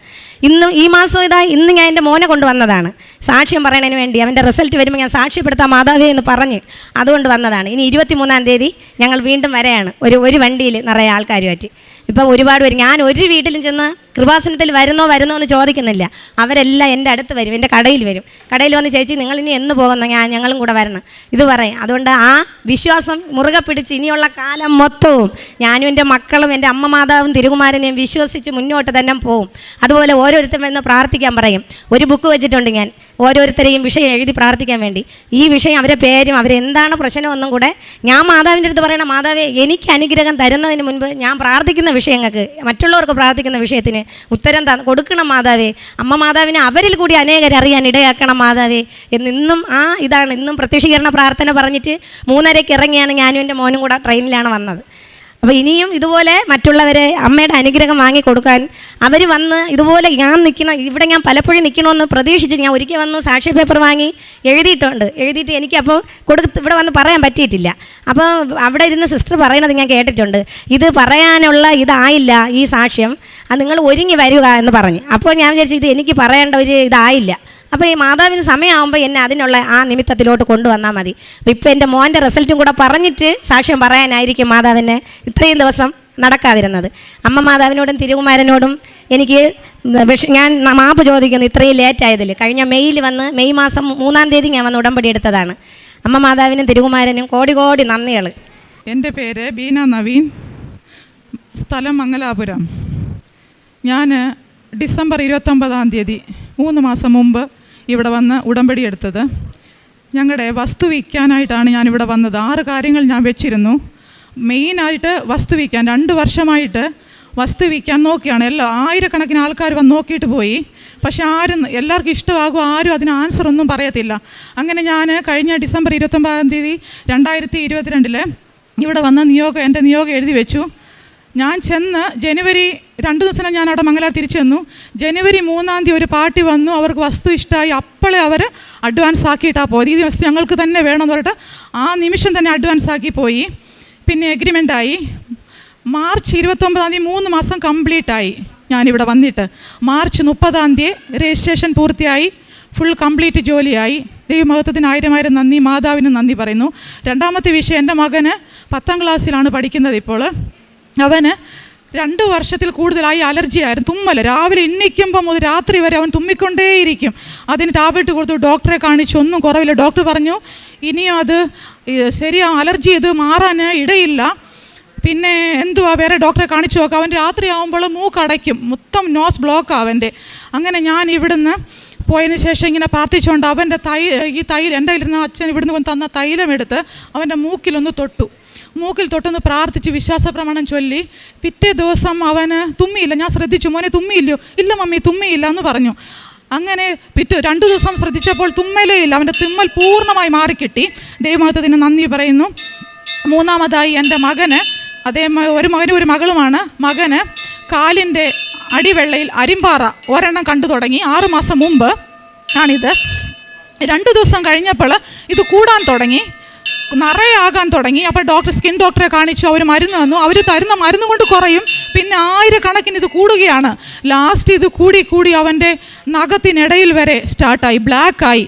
ഈ മാസം ഇന്ന് ഞാൻ എൻ്റെ മോനെ കൊണ്ടുവന്നതാണ് സാക്ഷ്യം പറയണതിന് വേണ്ടി. അവൻ്റെ റിസൾട്ട് വരുമ്പോൾ ഞാൻ സാക്ഷ്യപ്പെടുത്താം മാതാവേ എന്ന് പറഞ്ഞ് അതുകൊണ്ട് വന്നതാണ്. ഇനി 23-ാം തീയതി ഞങ്ങൾ വീണ്ടും വരെയാണ്, ഒരു വണ്ടിയിൽ നിറയെ ആൾക്കാരുമായിട്ട്. ഇപ്പോൾ ഒരുപാട് പേര്, ഞാൻ ഒരു വീട്ടിലും ചെന്ന് കൃപാസനത്തിൽ വരുന്നോ എന്ന് ചോദിക്കുന്നില്ല. അവരെല്ലാം എൻ്റെ അടുത്ത് വരും, എൻ്റെ കടയിൽ വരും. കടയിൽ വന്ന് ചേച്ചി നിങ്ങൾ ഇനി എന്ന് പോകുന്ന ഞങ്ങളും കൂടെ വരണം ഇത് പറയും. അതുകൊണ്ട് ആ വിശ്വാസം മുറുകെ പിടിച്ച് ഇനിയുള്ള കാലം മൊത്തവും ഞാനും എൻ്റെ മക്കളും എൻ്റെ അമ്മ മാതാവും തിരുകുമാരനെയും വിശ്വസിച്ച് മുന്നോട്ട് തന്നെ പോവും. അതുപോലെ ഓരോരുത്തരും വന്ന് പ്രാർത്ഥിക്കാൻ പറയും. ഒരു ബുക്ക് വെച്ചിട്ടുണ്ട് ഞാൻ ഓരോരുത്തരെയും വിഷയം എഴുതി പ്രാർത്ഥിക്കാൻ വേണ്ടി. ഈ വിഷയം അവരെ പേരും അവരെന്താണ് പ്രശ്നമൊന്നും കൂടെ ഞാൻ മാതാവിൻ്റെ അടുത്ത് പറയണം, മാതാവേ എനിക്ക് അനുഗ്രഹം തരുന്നതിന് മുൻപ് ഞാൻ പ്രാർത്ഥിക്കുന്ന വിഷയങ്ങൾക്ക്, മറ്റുള്ളവർക്ക് പ്രാർത്ഥിക്കുന്ന വിഷയത്തിന് ഉത്തരം കൊടുക്കണം മാതാവേ. അമ്മ മാതാവിനെ അവരിൽ കൂടി അനേകർ അറിയാൻ ഇടയാക്കണം മാതാവേ എന്നിന്നും ഇന്നും പ്രത്യക്ഷീകരണ പ്രാർത്ഥന പറഞ്ഞിട്ട് 3:30 ഇറങ്ങിയാണ് ഞാനും എൻ്റെ മോനും കൂടെ ട്രെയിനിലാണ് വന്നത്. അപ്പോൾ ഇനിയും ഇതുപോലെ മറ്റുള്ളവരെ അമ്മയുടെ അനുഗ്രഹം വാങ്ങിക്കൊടുക്കാൻ അവർ വന്ന് ഇതുപോലെ ഇവിടെ ഞാൻ പലപ്പോഴും നിൽക്കണമെന്ന് പ്രതീക്ഷിച്ച് ഞാൻ ഒരിക്കൽ വന്ന് സാക്ഷി പേപ്പർ വാങ്ങി എഴുതിയിട്ട് എനിക്കപ്പോൾ ഇവിടെ വന്ന് പറയാൻ പറ്റിയിട്ടില്ല. അപ്പോൾ അവിടെ ഇരുന്ന് സിസ്റ്റർ പറയണത് ഞാൻ കേട്ടിട്ടുണ്ട്, ഇത് പറയാനുള്ള ഇതായില്ല ഈ സാക്ഷ്യം, അത് നിങ്ങൾ ഒരുങ്ങി വരിക എന്ന് പറഞ്ഞു. അപ്പോൾ ഞാൻ വിചാരിച്ചു ഇത് എനിക്ക് പറയേണ്ട ഒരു ഇതായില്ല. അപ്പോൾ ഈ മാതാവിന് സമയമാകുമ്പോൾ എന്നെ അതിനുള്ള ആ നിമിത്തത്തിലോട്ട് കൊണ്ടുവന്നാൽ മതി. അപ്പോൾ ഇപ്പോൾ എൻ്റെ മോൻ്റെ റിസൾട്ടും കൂടെ പറഞ്ഞിട്ട് സാക്ഷ്യം പറയാനായിരിക്കും മാതാവിനെ ഇത്രയും ദിവസം നടക്കാതിരുന്നത്. അമ്മ മാതാവിനോടും തിരുകുമാരനോടും എനിക്ക് ഞാൻ മാപ്പ് ചോദിക്കുന്നു ഇത്രയും ലേറ്റായതിൽ. കഴിഞ്ഞ മെയ് മാസം 3-ാം തീയതി ഞാൻ വന്ന് ഉടമ്പടി എടുത്തതാണ്. അമ്മ മാതാവിനും തിരുകുമാരനും കോടി നന്ദികൾ. എൻ്റെ പേര് ബീന നവീൻ, സ്ഥലം മംഗലാപുരം. ഞാൻ ഡിസംബർ 29-ാം തീയതി 3 മാസം മുമ്പ് ഇവിടെ വന്ന് ഉടമ്പടി എടുത്തത്. ഞങ്ങളുടെ വസ്തു വിൽക്കാനായിട്ടാണ് ഞാനിവിടെ വന്നത്. 6 കാര്യങ്ങൾ ഞാൻ വെച്ചിരുന്നു. മെയിനായിട്ട് വസ്തു വിൽക്കാൻ 2 വർഷമായിട്ട് വസ്തു വിൽക്കാൻ നോക്കിയാണ്. ആയിരക്കണക്കിന് ആൾക്കാർ വന്ന് നോക്കിയിട്ട് പോയി. പക്ഷെ എല്ലാവർക്കും ഇഷ്ടമാകും, ആരും അതിന് ആൻസർ ഒന്നും പറയത്തില്ല. അങ്ങനെ ഞാൻ കഴിഞ്ഞ ഡിസംബർ 29-ാം തീയതി 2022 ഇവിടെ വന്ന് എൻ്റെ നിയോഗം എഴുതി വെച്ചു. ഞാൻ ചെന്ന് ജനുവരി 2 ദിവസം ഞാൻ അവിടെ മംഗലാർ തിരിച്ചു വന്നു. ജനുവരി 3-ാം തീയതി ഒരു പാർട്ടി വന്നു, അവർക്ക് വസ്തു ഇഷ്ടമായി. അപ്പോഴേ അവർ അഡ്വാൻസ് ആക്കിയിട്ടാണ് പോയത്. ഈ വസ്തു ഞങ്ങൾക്ക് തന്നെ വേണമെന്ന് പറഞ്ഞിട്ട് ആ നിമിഷം തന്നെ അഡ്വാൻസ് ആക്കി പോയി. പിന്നെ എഗ്രിമെൻ്റായി. മാർച്ച് 29-ാം തീയതി 3 മാസം കംപ്ലീറ്റായി ഞാനിവിടെ വന്നിട്ട്. മാർച്ച് 30-ാം തീയതി രജിസ്ട്രേഷൻ പൂർത്തിയായി, ഫുൾ കംപ്ലീറ്റ് ജോലിയായി. ദൈവമഹത്വത്തിന് 1000 നന്ദി, മാതാവിന് നന്ദി പറയുന്നു. 2ാമത്തെ വിഷയം, എൻ്റെ മകന് 10ാം ക്ലാസ്സിലാണ് പഠിക്കുന്നത് ഇപ്പോൾ. അവന് 2 വർഷത്തിൽ കൂടുതലായി അലർജിയായിരുന്നു, തുമ്മൽ. രാവിലെ എണ്ണിക്കുമ്പോൾ മുതൽ രാത്രി വരെ അവൻ തുമ്മിക്കൊണ്ടേയിരിക്കും. അതിന് ടാബ്ലറ്റ് കൊടുത്തു, ഡോക്ടറെ കാണിച്ചു, ഒന്നും കുറവില്ല. ഡോക്ടർ പറഞ്ഞു ഇനിയും അത് ശരിയാവും, അലർജി ഇത് മാറാൻ ഇടയില്ല, പിന്നെ വേറെ ഡോക്ടറെ കാണിച്ചു നോക്കാം. അവൻ രാത്രി ആകുമ്പോൾ മൂക്കടയ്ക്കും, മൊത്തം നോസ് ബ്ലോക്ക് അവൻ്റെ. അങ്ങനെ ഞാൻ ഇവിടുന്ന് പോയതിന് ശേഷം ഇങ്ങനെ പ്രാർത്ഥിച്ചുകൊണ്ട് അവൻ്റെ ഈ തൈലം എൻ്റെ കയ്യിലിരുന്ന അച്ഛൻ ഇവിടുന്ന് തന്ന തൈലം എടുത്ത് അവൻ്റെ മൂക്കിൽ തൊട്ടൊന്ന് പ്രാർത്ഥിച്ച് വിശ്വാസ പ്രമാണം ചൊല്ലി. പിറ്റേ ദിവസം അവന് തുമ്മിയില്ല. ഞാൻ ശ്രദ്ധിച്ചു, മോനെ തുമ്മിയില്ലയോ? ഇല്ല മമ്മി തുമ്മിയില്ല എന്ന് പറഞ്ഞു. അങ്ങനെ 2 ദിവസം ശ്രദ്ധിച്ചപ്പോൾ തുമ്മലേ ഇല്ല. അവൻ്റെ തുമ്മൽ പൂർണ്ണമായി മാറിക്കിട്ടി. ദൈവമഹത്വത്തിന് നന്ദി പറയുന്നു. 3ാമതായി എൻ്റെ മകന്, ഒരു മകനും ഒരു മകളുമാണ്. മകന് കാലിൻ്റെ അടിവെള്ളയിൽ അരിമ്പാറ ഒരെണ്ണം കണ്ടു തുടങ്ങി. 6 മാസം മുമ്പ് ആണിത്. 2 ദിവസം കഴിഞ്ഞപ്പോൾ ഇത് കൂടാൻ തുടങ്ങി. നിറയാകാൻ തുടങ്ങി. അപ്പോൾ സ്കിൻ ഡോക്ടറെ കാണിച്ചു, അവർ മരുന്ന് തന്നു. അവർ തരുന്ന മരുന്ന് കൊണ്ട് കുറയും, പിന്നെ 1000 ഇത് കൂടുകയാണ്. ലാസ്റ്റ് ഇത് കൂടി അവൻ്റെ നഖത്തിനിടയിൽ വരെ സ്റ്റാർട്ടായി, ബ്ലാക്കായി.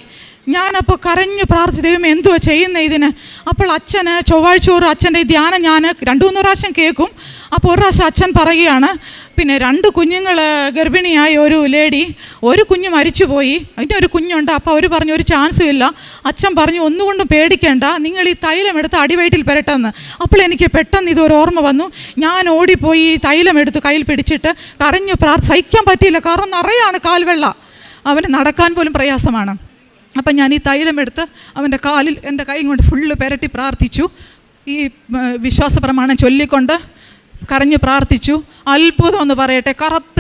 ഞാനപ്പോൾ കരഞ്ഞു പ്രാർത്ഥിച്ചു, ദൈവം എന്തുവാ ചെയ്യുന്നത് ഇതിന്. അപ്പോൾ അച്ഛന് ചൊവ്വാഴ്ച അച്ഛൻ്റെ ഈ ധ്യാനം ഞാൻ 2-3 പ്രാവശ്യം കേൾക്കും. അപ്പോൾ ഒരു പ്രാവശ്യം അച്ഛൻ പറയുകയാണ്, പിന്നെ 2 കുഞ്ഞുങ്ങൾ ഗർഭിണിയായ ഒരു ലേഡി, ഒരു കുഞ്ഞ് മരിച്ചുപോയി, അതിൻ്റെ ഒരു കുഞ്ഞുണ്ട്. അപ്പോൾ അവർ പറഞ്ഞു ഒരു ചാൻസും ഇല്ല. അച്ഛൻ പറഞ്ഞു ഒന്നുകൊണ്ടും പേടിക്കേണ്ട, നിങ്ങൾ ഈ തൈലം എടുത്ത് അടിവയറ്റിൽ പെരട്ടെന്ന്. അപ്പോൾ എനിക്ക് പെട്ടെന്ന് ഇതൊരു ഓർമ്മ വന്നു. ഞാൻ ഓടിപ്പോയി ഈ തൈലം എടുത്ത് കയ്യിൽ പിടിച്ചിട്ട് കരഞ്ഞു സഹിക്കാൻ പറ്റിയില്ല, കാരണം നിറയാണ് കാൽവെള്ള, അവന് നടക്കാൻ പോലും പ്രയാസമാണ്. അപ്പം ഞാൻ ഈ തൈലം എടുത്ത് അവൻ്റെ കാലിൽ എൻ്റെ കൈ കൊണ്ട് ഫുള്ള് പെരട്ടി പ്രാർത്ഥിച്ചു. ഈ വിശ്വാസ പ്രമാണം ചൊല്ലിക്കൊണ്ട് കരഞ്ഞ് പ്രാർത്ഥിച്ചു. അത്ഭുതം എന്ന് പറയട്ടെ,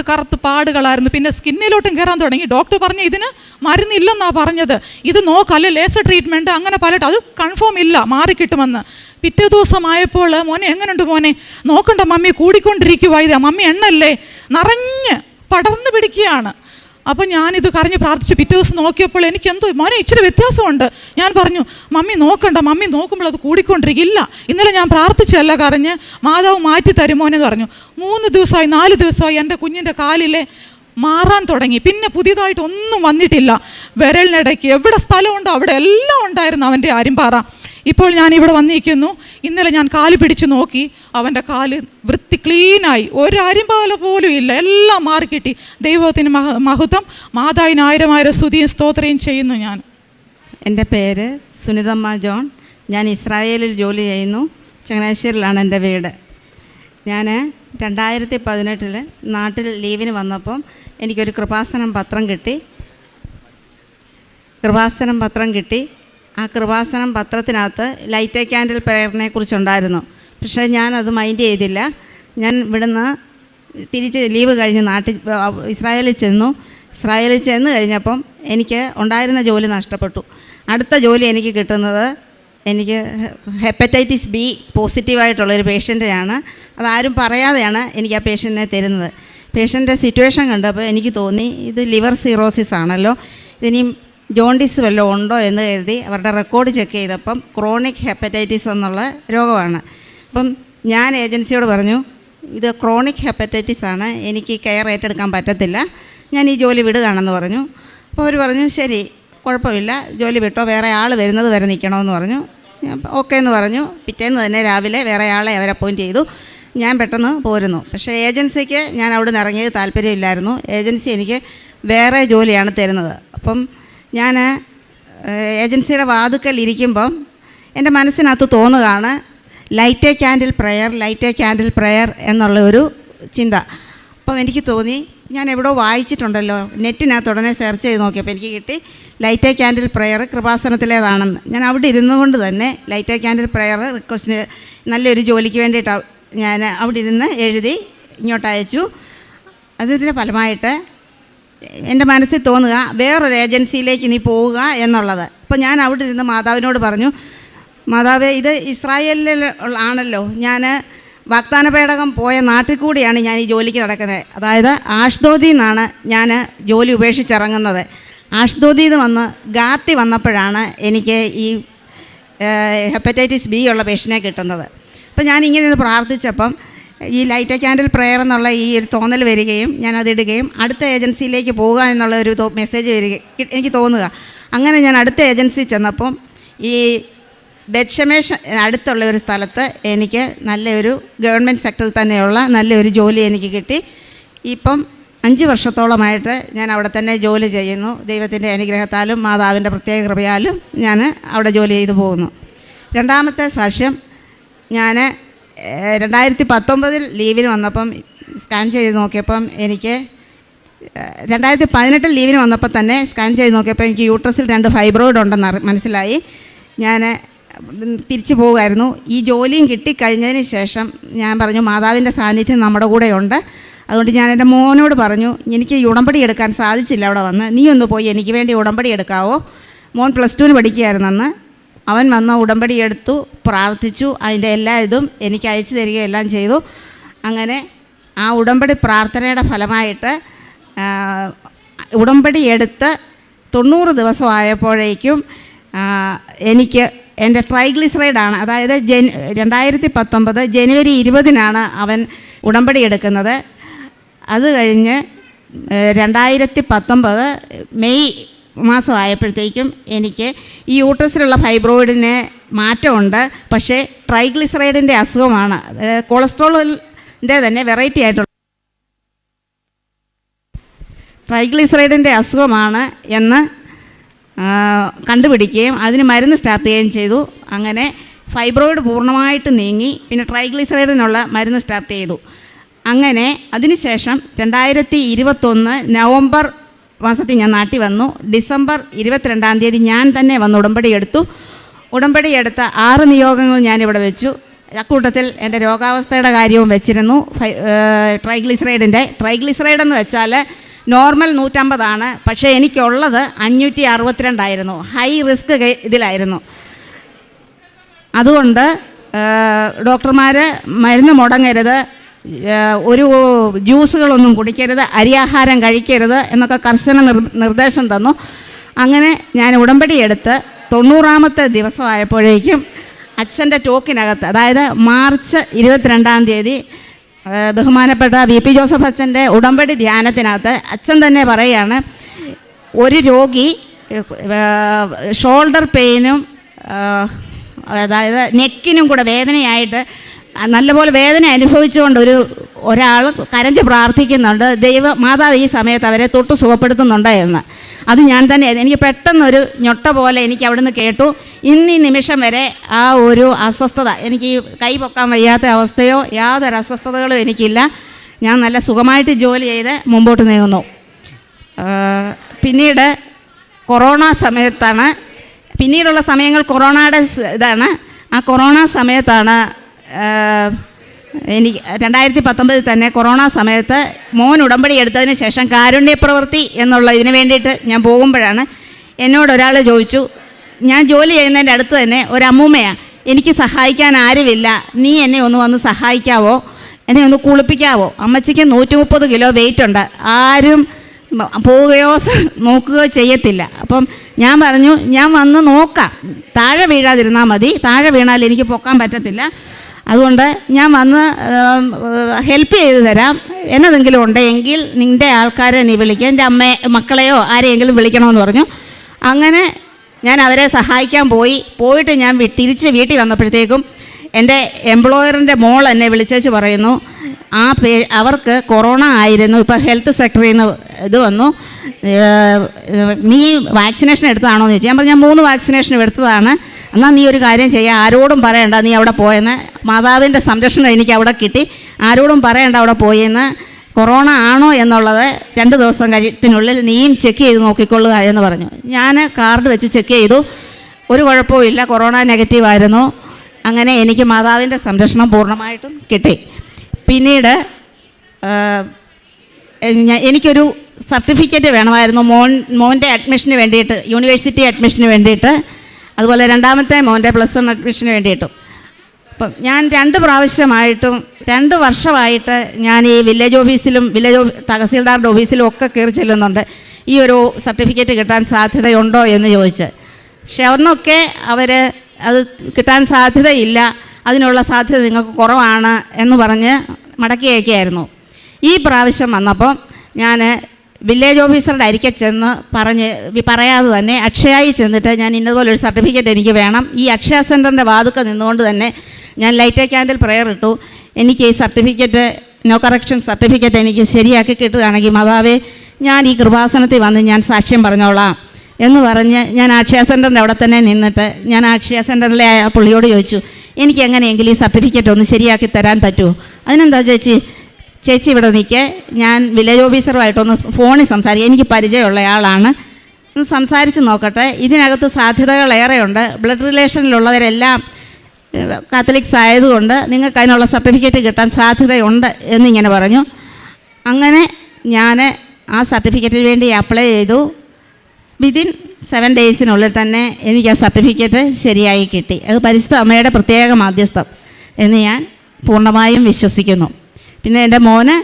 കറുത്ത് പാടുകളായിരുന്നു. പിന്നെ സ്കിന്നിലോട്ടും കയറാൻ തുടങ്ങി. ഡോക്ടർ പറഞ്ഞു ഇതിന് മരുന്നില്ലെന്നാണ് പറഞ്ഞത്, ഇത് നോക്കല്ലേ ലേസർ ട്രീറ്റ്മെൻറ്റ് അങ്ങനെ പലട്ട്, അത് കൺഫേം ഇല്ല, മാറിക്കിട്ടുമെന്ന്. പിറ്റേ ദിവസമായപ്പോൾ മോനെ എങ്ങനെയുണ്ട് മോനെ, നോക്കണ്ട മമ്മി കൂടിക്കൊണ്ടിരിക്കുക, ഇത് മമ്മി എണ്ണല്ലേ നിറഞ്ഞ് പടർന്നു പിടിക്കുകയാണ്. അപ്പം ഞാനിത് കരഞ്ഞ് പ്രാർത്ഥിച്ചു. പിറ്റേ ദിവസം നോക്കിയപ്പോൾ എനിക്ക് എന്തോ മോനെ ഇച്ചിരി വ്യത്യാസമുണ്ട്. ഞാൻ പറഞ്ഞു മമ്മി നോക്കണ്ട, മമ്മി നോക്കുമ്പോൾ അത് കൂടിക്കൊണ്ടിരിക്കില്ല, ഇന്നലെ ഞാൻ പ്രാർത്ഥിച്ചല്ല കരഞ്ഞ്, മാതാവ് മാറ്റി തരുമോനെന്ന് പറഞ്ഞു. 3 ദിവസമായി 4 ദിവസമായി എൻ്റെ കുഞ്ഞിൻ്റെ കാലിലെ മാറാൻ തുടങ്ങി. പിന്നെ പുതിയതായിട്ട് ഒന്നും വന്നിട്ടില്ല. വിരലിനിടയ്ക്ക് എവിടെ സ്ഥലമുണ്ടോ അവിടെ എല്ലാം ഉണ്ടായിരുന്നു അവൻ്റെ അരിമ്പാറ. ഇപ്പോൾ ഞാൻ ഇവിടെ വന്നിരിക്കുന്നു. ഇന്നലെ ഞാൻ കാല് പിടിച്ച് നോക്കി, അവൻ്റെ കാല് വൃത്തി ക്ലീനായി, ഒരു അരിമ്പാല പോലും ഇല്ല, എല്ലാം മാറിക്കിട്ടി. ദൈവത്തിന് മഹത്വം, മാതാവിന് 1000 സ്തുതിയും സ്തോത്രയും ചെയ്യുന്നു. ഞാൻ എൻ്റെ പേര് സുനിതമ്മ ജോൺ. ഞാൻ ഇസ്രായേലിൽ ജോലി ചെയ്യുന്നു. ചങ്ങനാശ്ശേരിയിലാണ് എൻ്റെ വീട്. ഞാൻ 2018 നാട്ടിൽ ലീവിന് വന്നപ്പം എനിക്കൊരു കൃപാസനം പത്രം കിട്ടി. ആ കൃപാസനം പത്രത്തിനകത്ത് ലൈറ്റ് എ ക്യാൻഡിൽ പ്രയറിനെ കുറിച്ചുണ്ടായിരുന്നു. പക്ഷേ ഞാനത് മൈൻഡ് ചെയ്തില്ല. ഞാൻ ഇവിടുന്ന് തിരിച്ച് ലീവ് കഴിഞ്ഞ് ഇസ്രായേലിൽ ചെന്ന് കഴിഞ്ഞപ്പം എനിക്ക് ഉണ്ടായിരുന്ന ജോലി നഷ്ടപ്പെട്ടു. അടുത്ത ജോലി എനിക്ക് കിട്ടുന്നത്, എനിക്ക് ഹെപ്പറ്റൈറ്റിസ് ബി പോസിറ്റീവായിട്ടുള്ളൊരു പേഷ്യൻ്റെയാണ്. അതാരും പറയാതെയാണ് എനിക്ക് ആ പേഷ്യൻറ്റിനെ തരുന്നത്. പേഷ്യൻ്റെ സിറ്റുവേഷൻ കണ്ടപ്പോൾ എനിക്ക് തോന്നി ഇത് ലിവർ സിറോസിസ് ആണല്ലോ, ഇതിനിയും ജോണ്ടിസ് വല്ലതും ഉണ്ടോ എന്ന് കരുതി അവരുടെ റെക്കോർഡ് ചെക്ക് ചെയ്തപ്പം ക്രോണിക് ഹെപ്പറ്റൈറ്റിസ് എന്നുള്ള രോഗമാണ്. അപ്പം ഞാൻ ഏജൻസിയോട് പറഞ്ഞു ഇത് ക്രോണിക് ഹെപ്പറ്റൈറ്റിസ് ആണ്, എനിക്ക് കെയർ ഏറ്റെടുക്കാൻ പറ്റത്തില്ല, ഞാൻ ഈ ജോലി വിടുകയാണെന്ന് പറഞ്ഞു. അപ്പോൾ അവർ പറഞ്ഞു ശരി കുഴപ്പമില്ല, ജോലി വിട്ടോ, വേറെ ആൾ വരുന്നത് വരെ നിൽക്കണമെന്ന് പറഞ്ഞു. ഓക്കെ എന്ന് പറഞ്ഞു. പിറ്റേന്ന് തന്നെ രാവിലെ വേറെ ആളെ അവർ അപ്പോയിൻറ്റ് ചെയ്തു. ഞാൻ പെട്ടെന്ന് പോരുന്നു. പക്ഷേ ഏജൻസിക്ക് ഞാൻ അവിടെ നിന്ന് ഇറങ്ങിയത് താല്പര്യമില്ലായിരുന്നു. ഏജൻസി എനിക്ക് വേറെ ജോലിയാണ് തരുന്നത്. അപ്പം ഞാൻ ഏജൻസിയുടെ വാതുക്കൽ ഇരിക്കുമ്പം എൻ്റെ മനസ്സിനകത്ത് തോന്നുകയാണ് ലൈറ്റ് എ ക്യാൻഡിൽ പ്രയർ എന്നുള്ള ഒരു ചിന്ത. അപ്പം എനിക്ക് തോന്നി ഞാൻ എവിടെയോ വായിച്ചിട്ടുണ്ടല്ലോ, നെറ്റിനകത്ത് ഉടനെ സെർച്ച് ചെയ്ത് നോക്കിയപ്പോൾ എനിക്ക് കിട്ടി ലൈറ്റ് എ ക്യാൻഡിൽ പ്രയർ കൃപാസനത്തിലേതാണെന്ന്. ഞാൻ അവിടെ ഇരുന്നു കൊണ്ട് തന്നെ light a candle prayer request നല്ലൊരു ജോലിക്ക് വേണ്ടിയിട്ട് ഞാൻ അവിടെ ഇരുന്ന് എഴുതി ഇങ്ങോട്ട് അയച്ചു. അതിൻ്റെ ഫലമായിട്ട് എൻ്റെ മനസ്സിൽ തോന്നുക വേറൊരു ഏജൻസിയിലേക്ക് നീ പോവുക എന്നുള്ളത്. അപ്പോൾ ഞാൻ അവിടെ ഇരുന്ന് മാതാവിനോട് പറഞ്ഞു, മാതാവേ ഇത് ഇസ്രായേലിൽ ആണല്ലോ, ഞാൻ വാഗ്ദാന പേടകം പോയ നാട്ടിൽ കൂടിയാണ് ഞാൻ ഈ ജോലിക്ക് നടക്കുന്നത്. അതായത് ആഷ്ദോദിൽ നിന്നാണ് ഞാൻ ജോലി ഉപേക്ഷിച്ചിറങ്ങുന്നത്. ആഷ്ദോദിൽ നിന്ന് വന്ന് ഗാത്തി വന്നപ്പോഴാണ് എനിക്ക് ഈ ഹെപ്പറ്റൈറ്റിസ് ബി ഉള്ള പേഷ്യനെ കിട്ടുന്നത്. അപ്പോൾ ഞാൻ ഇങ്ങനെ ഒന്ന് പ്രാർത്ഥിച്ചപ്പം ഈ ലൈറ്റ് എ ക്യാൻഡിൽ പ്രയർ എന്നുള്ള ഈ ഒരു തോന്നൽ വരികയും ഞാനതിടുകയും അടുത്ത ഏജൻസിയിലേക്ക് പോവുക എന്നുള്ള ഒരു മെസ്സേജ് എനിക്ക് തോന്നുക. അങ്ങനെ ഞാൻ അടുത്ത ഏജൻസി ചെന്നപ്പം ഈ ബെത്ഷമേഷ് അടുത്തുള്ള ഒരു സ്ഥലത്ത് എനിക്ക് നല്ലൊരു ഗവൺമെൻറ് സെക്ടറിൽ തന്നെയുള്ള നല്ലൊരു ജോലി എനിക്ക് കിട്ടി. ഇപ്പം 5 വർഷത്തോളമായിട്ട് ഞാൻ അവിടെ തന്നെ ജോലി ചെയ്യുന്നു. ദൈവത്തിൻ്റെ അനുഗ്രഹത്താലും മാതാവിൻ്റെ പ്രത്യേക കൃപയാലും ഞാൻ അവിടെ ജോലി ചെയ്തു പോകുന്നു. രണ്ടാമത്തെ സാക്ഷ്യം, ഞാൻ 2019 ലീവിന് വന്നപ്പം സ്കാൻ ചെയ്ത് നോക്കിയപ്പം എനിക്ക് 2018 ലീവിന് വന്നപ്പോൾ തന്നെ സ്കാൻ ചെയ്ത് നോക്കിയപ്പോൾ എനിക്ക് യൂട്രസിൽ 2 ഫൈബ്രോയിഡ് ഉണ്ടെന്ന് മനസ്സിലായി. ഞാൻ തിരിച്ചു പോകുമായിരുന്നു. ഈ ജോലിയും കിട്ടിക്കഴിഞ്ഞതിന് ശേഷം ഞാൻ പറഞ്ഞു മാതാവിൻ്റെ സാന്നിധ്യം നമ്മുടെ കൂടെയുണ്ട്. അതുകൊണ്ട് ഞാൻ എൻ്റെ മോനോട് പറഞ്ഞു എനിക്ക് ഈ ഉടമ്പടി എടുക്കാൻ സാധിച്ചില്ല അവിടെ വന്ന്, നീ ഒന്ന് പോയി എനിക്ക് വേണ്ടി ഉടമ്പടി എടുക്കാവോ. മോൻ +2 പഠിക്കുകയായിരുന്നു അന്ന്. അവൻ വന്ന് ഉടമ്പടി എടുത്തു, പ്രാർത്ഥിച്ചു, അതിൻ്റെ എല്ലാ ഇതും എനിക്ക് അയച്ചു തരികയും എല്ലാം ചെയ്തു. അങ്ങനെ ആ ഉടമ്പടി പ്രാർത്ഥനയുടെ ഫലമായിട്ട് ഉടമ്പടി എടുത്ത് 90 ദിവസമായപ്പോഴേക്കും എനിക്ക് എൻ്റെ ട്രൈഗ്ലിസറൈഡാണ്, അതായത് 2019 ജനുവരി 20 അവൻ ഉടമ്പടി എടുക്കുന്നത്. അത് കഴിഞ്ഞ് 2019 മെയ് മാസമായപ്പോഴത്തേക്കും എനിക്ക് ഈ യൂട്രസിലുള്ള ഫൈബ്രോയിഡിന് മാറ്റമുണ്ട്. പക്ഷേ ട്രൈഗ്ലിസറൈഡിൻ്റെ അസുഖമാണ്, കൊളസ്ട്രോളിൻ്റെ തന്നെ വെറൈറ്റി ആയിട്ടുള്ള ട്രൈഗ്ലിസറൈഡിൻ്റെ അസുഖമാണ് എന്ന് കണ്ടുപിടിക്കുകയും അതിന് മരുന്ന് സ്റ്റാർട്ട് ചെയ്യുകയും ചെയ്തു. അങ്ങനെ ഫൈബ്രോയിഡ് പൂർണ്ണമായിട്ട് നീങ്ങി. പിന്നെ ട്രൈഗ്ലിസറൈഡിനുള്ള മരുന്ന് സ്റ്റാർട്ട് ചെയ്തു. അങ്ങനെ അതിനുശേഷം 2021 നവംബർ മാസത്തിൽ ഞാൻ നാട്ടിൽ വന്നു. ഡിസംബർ 22 ഞാൻ തന്നെ വന്ന് ഉടമ്പടി എടുത്തു. ഉടമ്പടി എടുത്ത 6 നിയോഗങ്ങൾ ഞാനിവിടെ വെച്ചു. അക്കൂട്ടത്തിൽ എൻ്റെ രോഗാവസ്ഥയുടെ കാര്യവും വെച്ചിരുന്നു. ട്രൈഗ്ലിസറൈഡ് എന്ന് വെച്ചാൽ നോർമൽ 150 പക്ഷേ എനിക്കുള്ളത് 562 ഹൈ റിസ്ക് ഇതിലായിരുന്നു. അതുകൊണ്ട് ഡോക്ടർമാർ മരുന്ന് മുടങ്ങരുത്, ഒരു ജ്യൂസുകളൊന്നും കുടിക്കരുത്, അരിയാഹാരം കഴിക്കരുത് എന്നൊക്കെ കർശന നിർദ്ദേശം തന്നു. അങ്ങനെ ഞാൻ ഉടമ്പടി എടുത്ത് 90ാമത്തെ ദിവസമായപ്പോഴേക്കും അച്ഛൻ്റെ ടോക്കിനകത്ത്, അതായത് മാർച്ച് 22 ബഹുമാനപ്പെട്ട VP ജോസഫ് അച്ഛൻ്റെ ഉടമ്പടി ധ്യാനത്തിനകത്ത് അച്ഛൻ തന്നെ പറയുകയാണ്, ഒരു രോഗി ഷോൾഡർ പെയിനും അതായത് നെക്കിനും കൂടെ വേദനയായിട്ട് നല്ലപോലെ വേദന അനുഭവിച്ചുകൊണ്ട് ഒരാൾ കരഞ്ഞ് പ്രാർത്ഥിക്കുന്നുണ്ട്, മാതാവ് ഈ സമയത്ത് അവരെ തൊട്ട് സുഖപ്പെടുത്തുന്നുണ്ട് എന്ന്. അത് ഞാൻ തന്നെ, എനിക്ക് പെട്ടെന്നൊരു ഞൊട്ട പോലെ എനിക്ക് അവിടുന്ന് കേട്ടു. ഈ നിമിഷം വരെ ആ ഒരു അസ്വസ്ഥത, എനിക്ക് കൈ പൊക്കാൻ വയ്യാത്ത അവസ്ഥയോ യാതൊരു അസ്വസ്ഥതകളും എനിക്കില്ല. ഞാൻ നല്ല സുഖമായിട്ട് ജോലി ചെയ്ത് മുമ്പോട്ട് നീങ്ങുന്നു. പിന്നീട് കൊറോണ സമയത്താണ്, പിന്നീടുള്ള സമയങ്ങൾ കൊറോണയുടെ ഇതാണ്. ആ കൊറോണ സമയത്താണ് എനിക്ക് 2019 തന്നെ കൊറോണ സമയത്ത് മോൻ ഉടമ്പടി എടുത്തതിന് ശേഷം കാരുണ്യപ്രവൃത്തി എന്നുള്ള ഇതിന് വേണ്ടിയിട്ട് ഞാൻ പോകുമ്പോഴാണ് എന്നോടൊരാൾ ചോദിച്ചു, ഞാൻ ജോലി ചെയ്യുന്നതിൻ്റെ അടുത്ത് തന്നെ ഒരമ്മൂമ്മയാണ്, എനിക്ക് സഹായിക്കാൻ ആരുമില്ല, നീ എന്നെ ഒന്ന് വന്ന് സഹായിക്കാവോ, എന്നെ ഒന്ന് കുളിപ്പിക്കാവോ, അമ്മച്ചിക്ക് 130 കിലോ വെയിറ്റ് ഉണ്ട്, ആരും പോവുകയോ നോക്കുകയോ ചെയ്യത്തില്ല. അപ്പം ഞാൻ പറഞ്ഞു, ഞാൻ വന്ന് നോക്കാം, താഴെ വീഴാതിരുന്നാൽ മതി, താഴെ വീണാൽ എനിക്ക് പൊക്കാൻ പറ്റത്തില്ല, അതുകൊണ്ട് ഞാൻ വന്ന് ഹെൽപ്പ് ചെയ്ത് തരാം, എന്നതെങ്കിലും ഉണ്ടെങ്കിൽ നിൻ്റെ ആൾക്കാരെ നീ വിളിക്കുക, എൻ്റെ മക്കളെയോ ആരെയെങ്കിലും വിളിക്കണമെന്ന് പറഞ്ഞു. അങ്ങനെ ഞാൻ അവരെ സഹായിക്കാൻ പോയിട്ട് ഞാൻ തിരിച്ച് വീട്ടിൽ വന്നപ്പോഴത്തേക്കും എൻ്റെ എംപ്ലോയറിൻ്റെ മോൾ എന്നെ വിളിച്ചേച്ച് പറയുന്നു, അവർക്ക് കൊറോണ ആയിരുന്നു, ഇപ്പോൾ ഹെൽത്ത് സെക്രട്ടറിയിൽ നിന്ന് ഇത് വന്നു, നീ വാക്സിനേഷൻ എടുത്തതാണോ എന്ന് ചോദിച്ചു. ഞാൻ പറഞ്ഞു, ഞാൻ 3 വാക്സിനേഷനും എടുത്തതാണ്. എന്നാൽ നീ ഒരു കാര്യം ചെയ്യുക, ആരോടും പറയണ്ട നീ അവിടെ പോയെന്ന്, മാതാവിൻ്റെ സംരക്ഷണം എനിക്ക് അവിടെ കിട്ടി, ആരോടും പറയണ്ട അവിടെ പോയെന്ന്, കൊറോണ ആണോ എന്നുള്ളത് 2 ദിവസം കഴിയത്തിനുള്ളിൽ നീയും ചെക്ക് ചെയ്ത് നോക്കിക്കൊള്ളുക എന്ന് പറഞ്ഞു. ഞാൻ കാർഡ് വെച്ച് ചെക്ക് ചെയ്തു, ഒരു കുഴപ്പമില്ല, കൊറോണ നെഗറ്റീവായിരുന്നു. അങ്ങനെ എനിക്ക് മാതാവിൻ്റെ സംരക്ഷണം പൂർണ്ണമായിട്ടും കിട്ടി. പിന്നീട് എനിക്കൊരു സർട്ടിഫിക്കറ്റ് വേണമായിരുന്നു മോൻ്റെ അഡ്മിഷന് വേണ്ടിയിട്ട്, യൂണിവേഴ്സിറ്റി അഡ്മിഷന് വേണ്ടിയിട്ട്, അതുപോലെ രണ്ടാമത്തെ മോൻ്റെ +1 അഡ്മിഷന് വേണ്ടിയിട്ടും. അപ്പം ഞാൻ 2 പ്രാവശ്യമായിട്ടും 2 വർഷമായിട്ട് ഞാൻ ഈ തഹസീൽദാരുടെ ഓഫീസിലും ഒക്കെ കയറി ചെല്ലുന്നുണ്ട്, ഈ ഒരു സർട്ടിഫിക്കറ്റ് കിട്ടാൻ സാധ്യതയുണ്ടോ എന്ന് ചോദിച്ച്. പക്ഷെ അന്നൊക്കെ അവർ അത് കിട്ടാൻ സാധ്യതയില്ല, അതിനുള്ള സാധ്യത നിങ്ങൾക്ക് കുറവാണ് എന്ന് പറഞ്ഞ് മടക്കി അയക്കുകയായിരുന്നു. ഈ പ്രാവശ്യം വന്നപ്പോൾ ഞാൻ വില്ലേജ് ഓഫീസറുടെ അരികെ ചെന്ന് പറയാതെ തന്നെ അക്ഷയയിൽ ചെന്നിട്ട്, ഞാൻ ഇന്നതുപോലൊരു സർട്ടിഫിക്കറ്റ് എനിക്ക് വേണം, ഈ അക്ഷയ സെൻറ്ററിൻ്റെ വാതുക്ക നിന്നുകൊണ്ട് തന്നെ ഞാൻ ലൈറ്റ് ക്യാൻഡിൽ പ്രെയർ ഇട്ടു, എനിക്ക് ഈ സർട്ടിഫിക്കറ്റ്, നോ കറക്ഷൻ സർട്ടിഫിക്കറ്റ് എനിക്ക് ശരിയാക്കി കിട്ടുകയാണെങ്കിൽ മാതാവേ, ഞാൻ ഈ കൃപാസനത്തിൽ വന്ന് ഞാൻ സാക്ഷ്യം പറഞ്ഞോളാം എന്ന് പറഞ്ഞ് ഞാൻ അക്ഷയ സെൻറ്ററിൻ്റെ അവിടെ തന്നെ നിന്നിട്ട് ഞാൻ അക്ഷയ സെൻറ്ററിലെ ആ പുള്ളിയോട് ചോദിച്ചു, എനിക്ക് എങ്ങനെയെങ്കിലും ഈ സർട്ടിഫിക്കറ്റ് ഒന്ന് ശരിയാക്കി തരാൻ പറ്റുമോ? അതിനെന്താ ചേച്ചി ഇവിടെ നിൽക്കെ, ഞാൻ വില്ലേജ് ഓഫീസറുമായിട്ടൊന്ന് ഫോണിൽ സംസാരിക്കുക, എനിക്ക് പരിചയമുള്ള ആളാണ്, ഒന്ന് സംസാരിച്ച് നോക്കട്ടെ, ഇതിനകത്ത് സാധ്യതകളേറെയുണ്ട്, ബ്ലഡ് റിലേഷനിലുള്ളവരെല്ലാം കാത്തലിക്സ് ആയതുകൊണ്ട് നിങ്ങൾക്ക് അതിനുള്ള സർട്ടിഫിക്കറ്റ് കിട്ടാൻ സാധ്യതയുണ്ട് എന്നിങ്ങനെ പറഞ്ഞു. അങ്ങനെ ഞാൻ ആ സർട്ടിഫിക്കറ്റിന് വേണ്ടി അപ്ലൈ ചെയ്തു. വിതിൻ 7 ഡേയ്സിനുള്ളിൽ തന്നെ എനിക്ക് ആ സർട്ടിഫിക്കറ്റ് ശരിയായി കിട്ടി. അത് പരിശുദ്ധ അമ്മയുടെ പ്രത്യേക മാധ്യസ്ഥം എന്ന് ഞാൻ പൂർണ്ണമായും വിശ്വസിക്കുന്നു. പിന്നെ എൻ്റെ മോന്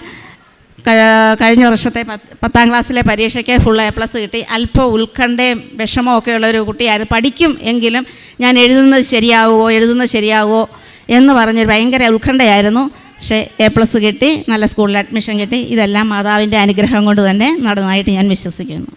കഴിഞ്ഞ വർഷത്തെ 10ാം ക്ലാസ്സിലെ പരീക്ഷയ്ക്ക് ഫുൾ A+ കിട്ടി. അല്പം ഉത്കണ്ഠയും വിഷമവും ഒക്കെ ഉള്ളൊരു കുട്ടിയായിരുന്നു. പഠിക്കും എങ്കിലും ഞാൻ എഴുതുന്നത് ശരിയാവുമോ എന്ന് പറഞ്ഞൊരു ഭയങ്കര ഉത്കണ്ഠയായിരുന്നു. പക്ഷേ A+ കിട്ടി, നല്ല സ്കൂളിൽ അഡ്മിഷൻ കിട്ടി. ഇതെല്ലാം മാതാവിൻ്റെ അനുഗ്രഹം കൊണ്ട് തന്നെ നടന്നതായിട്ട് ഞാൻ വിശ്വസിക്കുന്നു.